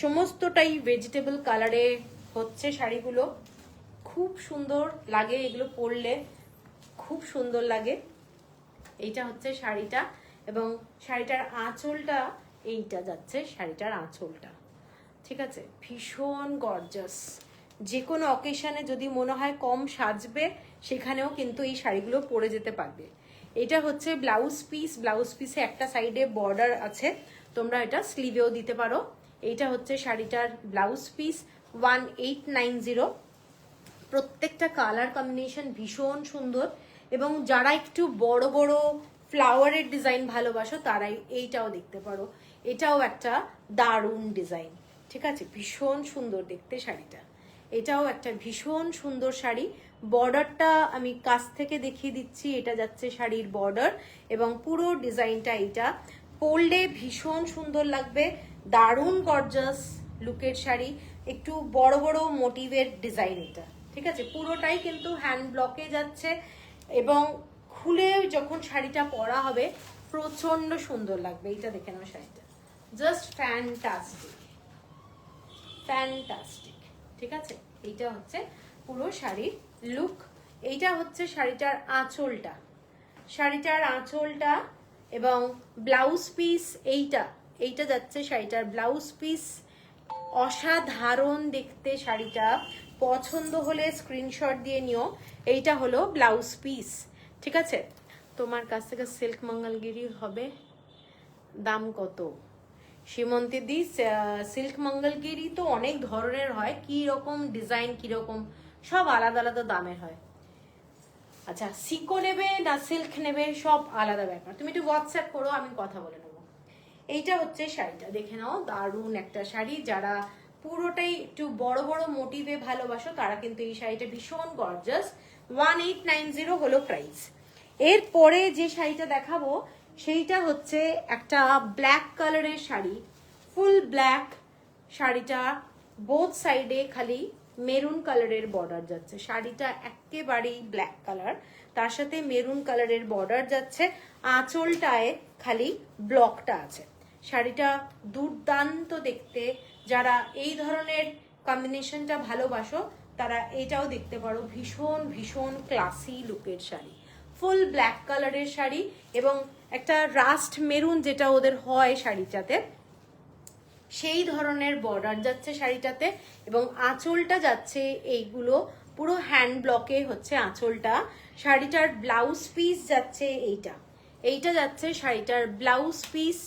Speaker 1: সমস্তটাই ভেজিটেবল কালারে হচ্ছে শাড়িগুলো। খুব সুন্দর লাগে এগুলো পরলে, খুব সুন্দর লাগে। এইটা হচ্ছে শাড়িটা, এবং শাড়িটার আঁচলটা এইটা যাচ্ছে, শাড়িটার আঁচলটা। ঠিক আছে, ভীষণ গর্জাস। যে কোনো অকেশনে যদি মনে হয় কম সাজবে, সেখানেও কিন্তু এই শাড়িগুলো পরে যেতে পারবে। এটা হচ্ছে ব্লাউজ পিস, ব্লাউজ পিসে একটা সাইডে বর্ডার আছে, তোমরা এটা স্লিভেও দিতে পারো। এইটা হচ্ছে শাড়িটার ব্লাউজ পিস, 1890। প্রত্যেকটা কালার কম্বিনেশন ভীষণ সুন্দর, এবং যারা একটু বড় বড় ফ্লাওয়ারের ডিজাইন ভালোবাসো তারাই এইটাও দেখতে পারো। এটাও একটা দারুণ ডিজাইন। ঠিক আছে, ভীষণ সুন্দর দেখতে শাড়িটা। এটাও একটা ভীষণ সুন্দর শাড়ি। বর্ডারটা আমি কাছ থেকে দেখিয়ে দিচ্ছি, এটা যাচ্ছে শাড়ির বর্ডার, এবং পুরো ডিজাইনটা এইটা। পরলে ভীষণ সুন্দর লাগবে, দারুণ গর্জাস লুকের শাড়ি, একটু বড় বড় মোটিভের ডিজাইন এটা। ঠিক আছে, পুরোটাই কিন্তু হ্যান্ড ব্লকে যাচ্ছে, এবং খুলে যখন শাড়িটা পরা হবে প্রচন্ড সুন্দর লাগবে। এইটা দেখে নাও, শাড়িটা জাস্ট ফ্যান্টাস্টিক, ফ্যান্টাস্টিক। ঠিক আছে, এইটা হচ্ছে পুরো শাড়ির লুক। এইটা হচ্ছে শাড়িটার আঁচলটা, শাড়িটার আঁচলটা, এবং ব্লাউজ পিস এইটা যাচ্ছে শাড়িটার ব্লাউজ পিস। অসাধারণ দেখতে শাড়িটা, পছন্দ হলে স্ক্রিনশট দিয়ে নিও। এইটা হলো ব্লাউজ পিস। ঠিক আছে, তোমার কাছ থেকে সিল্ক মঙ্গলগিরি হবে, দাম কত? সীমন্তী দি, সিল্ক মঙ্গলগিরি তো অনেক ধরনের হয়, কি রকম ডিজাইন, কি রকম, সব আলাদা আলাদা দামের হয়। আচ্ছা, সিকো নেবে না সিল্ক নেবে, সব আলাদা ব্যাপার। তুমি একটু হোয়াটসঅ্যাপ করো, আমি কথা বলে নেবো। এইটা হচ্ছে শাড়িটা, দেখে নাও, দারুণ একটা শাড়ি। যারা পুরোটাই একটু বড় বড় মোটিভে ভালোবাসো তারা কিন্তু এই শাড়িটা ভীষণ গর্জাস। 1890 হলো প্রাইস। এরপরে যে শাড়িটা দেখাবো সেইটা হচ্ছে একটা ব্ল্যাক কালারের শাড়ি, ফুল ব্ল্যাক। শাড়িটা বোথ সাইডে খালি মেরুন কালারের বর্ডার যাচ্ছে। শাড়িটা একেবারেই ব্ল্যাক কালার, তার সাথে মেরুন কালারের বর্ডার যাচ্ছে। আঁচলটায় খালি ব্লকটা আছে। শাড়িটা দুর্দান্ত দেখতে। যারা এই ধরনের কম্বিনেশনটা ভালোবাসো তারা এটাও দেখতে পারো। ভীষণ ভীষণ ক্লাসি লুকের শাড়ি, ফুল ব্ল্যাক কালারের শাড়ি, এবং একটা রাস্ট মেরুন যেটা ওদের হয় শাড়িটাতে, সেই ধরনের বর্ডার যাচ্ছে শাড়িটাতে, এবং আঁচলটা যাচ্ছে এইগুলো পুরো হ্যান্ড ব্লকে হচ্ছে আঁচলটা। শাড়িটার ব্লাউজ পিস যাচ্ছে এইটা যাচ্ছে শাড়িটার ব্লাউজ পিস।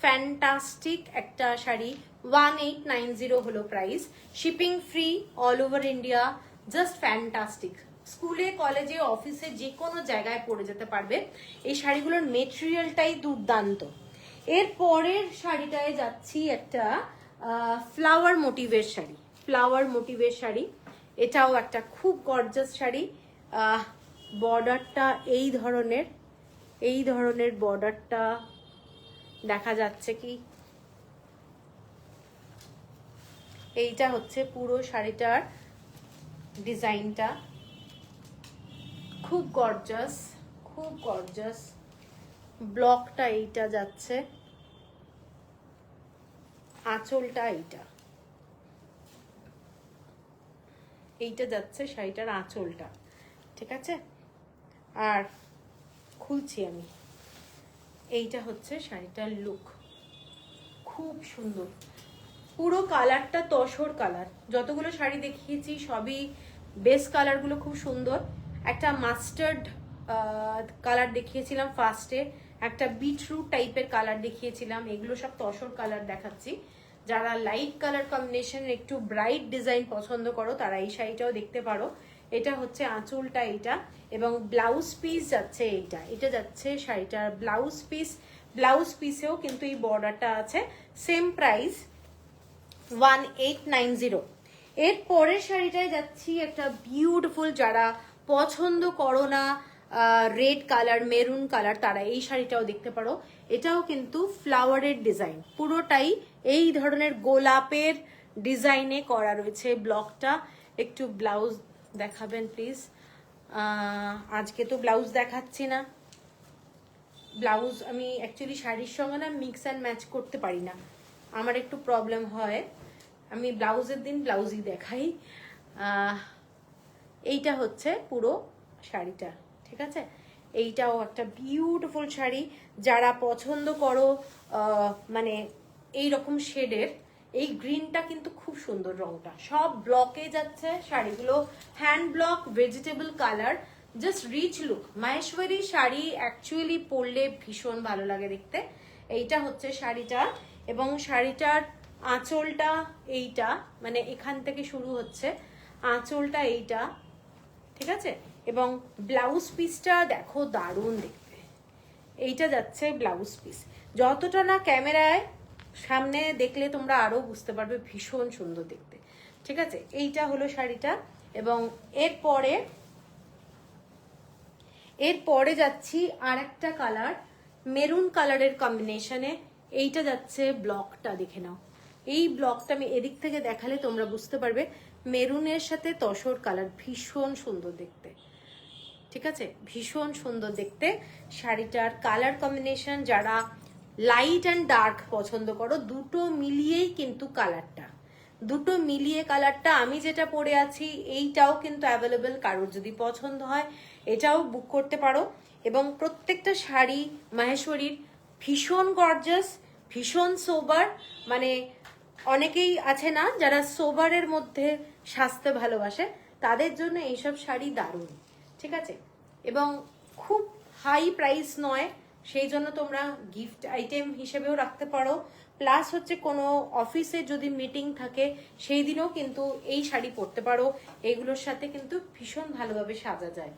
Speaker 1: ফ্যান্টাস্টিক একটা শাড়ি, 1890 হলো price, shipping free all over India. Just fantastic, স্কুলে কলেজে অফিসে যে কোনো জায়গায় পরে যেতে পারবে। এই শাড়িগুলোর মেটেরিয়ালটাই দুর্দান্ত। এর পরের শাড়িটায় যাচ্ছি একটা ফ্লাওয়ার মোটিভের শাড়ি, ফ্লাওয়ার মোটিভের শাড়ি। এটাও একটা খুব গর্জাস শাড়ি। বর্ডারটা এই ধরনের বর্ডারটা দেখা যাচ্ছে কি? এইটা হচ্ছে পুরো শাড়িটার ডিজাইনটা, খুব গর্জাস, খুব গর্জাস। ব্লকটা এইটা যাচ্ছে, আঁচলটা এইটা। এইটা যাচ্ছে শাড়িটার আঁচলটা, ঠিক আছে? আর খুলছি আমি, এইটা হচ্ছে শাড়িটার লুক, খুব সুন্দর। পুরো কালারটা তসর কালার, যতগুলো শাড়ি দেখিয়েছি সবই বেস কালারগুলো খুব সুন্দর। একটা মাস্টার্ড কালার দেখিয়েছিলাম ফার্স্টে, একটা বিটরুট টাইপের কালার দেখিয়েছিলাম, এগুলো সব তসর কালার দেখাচ্ছি। যারা লাইট কালার কম্বিনেশনের একটু ব্রাইট ডিজাইন পছন্দ করো তারা এই শাড়িটাও দেখতে পারো। এটা হচ্ছে আঁচলটা এইটা, এবং ব্লাউজ পিস যাচ্ছে এইটা, এটা যাচ্ছে শাড়িটার ব্লাউজ পিস। ব্লাউজ পিসেও কিন্তু এই বর্ডারটা আছে, সেম প্রাইস 1890। এর পরের শাড়িটায় যাচ্ছি একটা বিউটিফুল, যারা পছন্দ করো না রেড কালার মেরুন কালার তারা এই শাড়িটাও দেখতে পারো। এটাও কিন্তু ফ্লাওয়ারের ডিজাইন, পুরোটাই এই ধরনের গোলাপের ডিজাইনে করা রয়েছে ব্লকটা। একটু ব্লাউজ দেখাবেন প্লিজ। আজকে তো ব্লাউজ দেখাচ্ছি না, ব্লাউজ আমি অ্যাকচুয়ালি শাড়ির সঙ্গে না মিক্স অ্যান্ড ম্যাচ করতে পারি না, আমার একটু প্রবলেম হয়, আমি ব্লাউজের দিন ব্লাউজই দেখাই। এইটা হচ্ছে পুরো শাড়িটা, ঠিক আছে? এইটাও একটা বিউটিফুল শাড়ি, যারা পছন্দ করো মানে এই রকম শেডের, এই গ্রিনটা কিন্তু খুব সুন্দর রংটা, সব ব্লকে যাচ্ছে শাড়িগুলো, hand block vegetable colour, just rich look. Maheshwari sari actually পরলে ভীষণ ভালো লাগে দেখতে। এইটা হচ্ছে শাড়িটা, এবং শাড়িটার আঁচলটা এইটা, মানে এখান থেকে শুরু হচ্ছে আঁচলটা এইটা, ঠিক আছে? এবং ব্লাউজ পিসটা দেখো দারুণ দেখতে, এইটা যাচ্ছে ব্লাউজ পিস। যতটা না ক্যামেরায় সামনে দেখলে তোমরা আরো বুঝতে পারবে, ভীষণ সুন্দর দেখতে, ঠিক আছে? এইটা হলো শাড়িটা। এবং এরপরে যাচ্ছি আর একটা কালার, মেরুন কালারের কম্বিনেশনে। এইটা যাচ্ছে ব্লকটা, দেখে নাও এই ব্লকটা, আমি এদিক থেকে দেখালে তোমরা বুঝতে পারবে, মেরুনের সাথে তসর কালার, ভীষণ সুন্দর দেখতে, ঠিক আছে? ভীষণ সুন্দর দেখতে শাড়িটার কালার কম্বিনেশন। যারা লাইট অ্যান্ড ডার্ক পছন্দ করো, দুটো মিলিয়েই কিন্তু কালারটা, দুটো মিলিয়ে কালারটা। আমি যেটা পরে আছি এইটাও কিন্তু অ্যাভেলেবেল, কারোর যদি পছন্দ হয় এটাও বুক করতে পারো। এবং প্রত্যেকটা শাড়ি মাহেশ্বরীর ভীষণ গর্জাস, ভীষণ সোবার, মানে অনেকেই আছে না যারা সোবারের মধ্যে সাজতে ভালোবাসে, তাদের জন্য এইসব শাড়ি দারুণ, ঠিক আছে? এবং খুব হাই প্রাইস নয়, সেই জন্য তোমরা গিফট আইটেম হিসেবেও রাখতে পারো। প্লাস হচ্ছে কোনো অফিসে যদি মিটিং থাকে সেই দিনও কিন্তু এই শাড়ি পরতে পারো, এগুলোর সাথে কিন্তু ভীষণ ভালোভাবে সাজা যায়,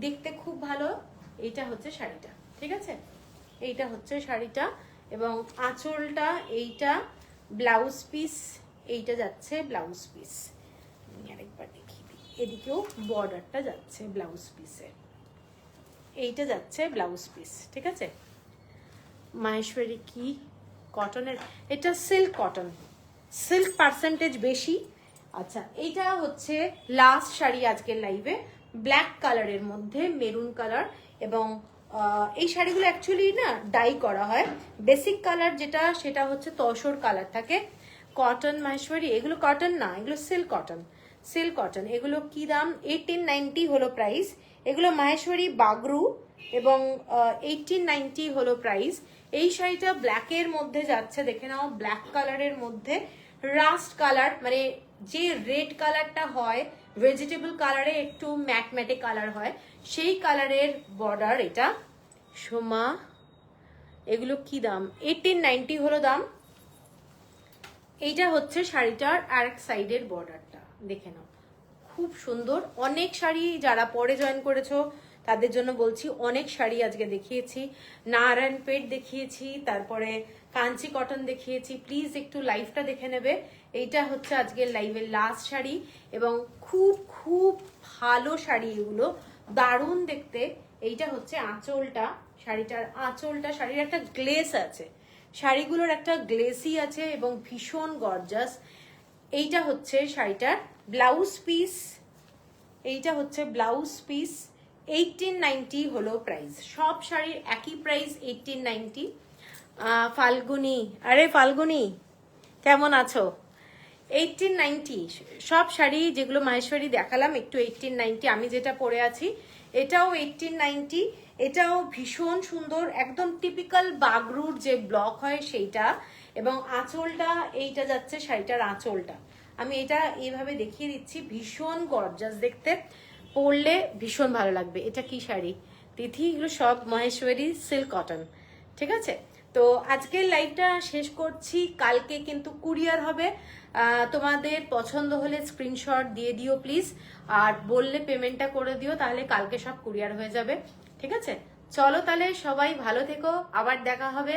Speaker 1: দেখতে খুব ভালো। এইটা হচ্ছে শাড়িটা, ঠিক আছে? এইটা হচ্ছে শাড়িটা, এবং আঁচলটা এইটা, ব্লাউজ পিস এইটা যাচ্ছে ব্লাউজ পিস। আমি আরেকবার দেখিয়ে দিই, এদিকেও বর্ডারটা যাচ্ছে ব্লাউজ পিসে, এইটা যাচ্ছে ব্লাউজ পিস, ঠিক আছে? মাহেশ্বরী কি কটনের, এটা সিল্ক কটন, সিল্ক পার্সেন্টেজ বেশি। আচ্ছা, এইটা হচ্ছে লাস্ট শাড়ি আজকের লাইভে, ব্ল্যাক কালারের মধ্যে মেরুন কালার। এবং এই শাড়িগুলো অ্যাকচুয়ালি না ডাই করা হয়, বেসিক কালার যেটা সেটা হচ্ছে তসর কালার থাকে। কটন মাহেশ্বরী, এগুলো কটন না, এগুলো সিল্ক কটন, সিল্ক কটন। এগুলো কি দাম? 1890 হলো প্রাইস। এগুলো মাহেশ্বরী বাগরু, এবং 1890 হলো প্রাইস। এই শাড়িটা ব্ল্যাকের মধ্যে যাচ্ছে, দেখে নাও, ব্ল্যাক কালারের মধ্যে রাস্ট কালার, মানে যে রেড কালারটা হয় ভেজিটেবল কালারে একটু ম্যাটম্যাটে কালার হয়, সেই কালারের বর্ডার এটা। সোমা, এগুলো কি দাম? 1890 হলো দাম। এইটা হচ্ছে শাড়িটার আরেক সাইডের বর্ডারটা, দেখে নাও, খুব সুন্দর। অনেক শাড়ি যারা পরে জয়েন করেছো তাদের জন্য বলছি, অনেক শাড়ি আজকে দেখিয়েছি, নারায়ণপেট দেখিয়েছি, তারপরে কাঞ্চি কটন দেখিয়েছি। প্লিজ একটু লাইভটা দেখে নেবে। এইটা হচ্ছে আজকের লাইভের লাস্ট শাড়ি, এবং খুব খুব ভালো শাড়ি এগুলো, দারুণ দেখতে। এইটা হচ্ছে আঁচলটা, শাড়িটার আঁচলটা, শাড়ির একটা গ্লেস আছে, শাড়িগুলোর একটা গ্লেসি আছে এবং ভীষণ গর্জাস। এইটা হচ্ছে শাড়িটার ব্লাউজ পিস, এইটা হচ্ছে ব্লাউজ পিস। 1890 হলো প্রাইস, সব শাড়ির একই প্রাইস 1890। ফাল্গুনি, আরে ফাল্গুনি কেমন আছো? 1890 সব শাড়ি যেগুলো মাহেশ্বরী দেখালাম একটু 1890, আমি যেটা পরে আছি এটাও 1890, এটাও ভীষণ সুন্দর, একদম টিপিক্যাল বাগরুর যে ব্লক হয় সেইটা, এবং আঁচলটা এইটা যাচ্ছে শাড়িটার আঁচলটা, আমি এটা এইভাবে দেখিয়ে দিচ্ছি, ভীষণ গর্জাস দেখতে, পরলে ভীষণ ভালো লাগবে। এটা কি শাড়ি তিথি? এগুলো সব মহেশ্বরী সিল্ক কটন, ঠিক আছে। তো আজকের লাইভটা শেষ করছি, কালকে কিন্তু কুরিয়ার হবে, তোমাদের পছন্দ হলে স্ক্রিনশট দিয়ে দিও প্লিজ, আর বললে পেমেন্টটা করে দিও, তাহলে কালকে সব কুরিয়ার হয়ে যাবে, ঠিক আছে। চলো তাহলে সবাই ভালো থেকো, আবার দেখা হবে,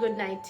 Speaker 1: গুড নাইট।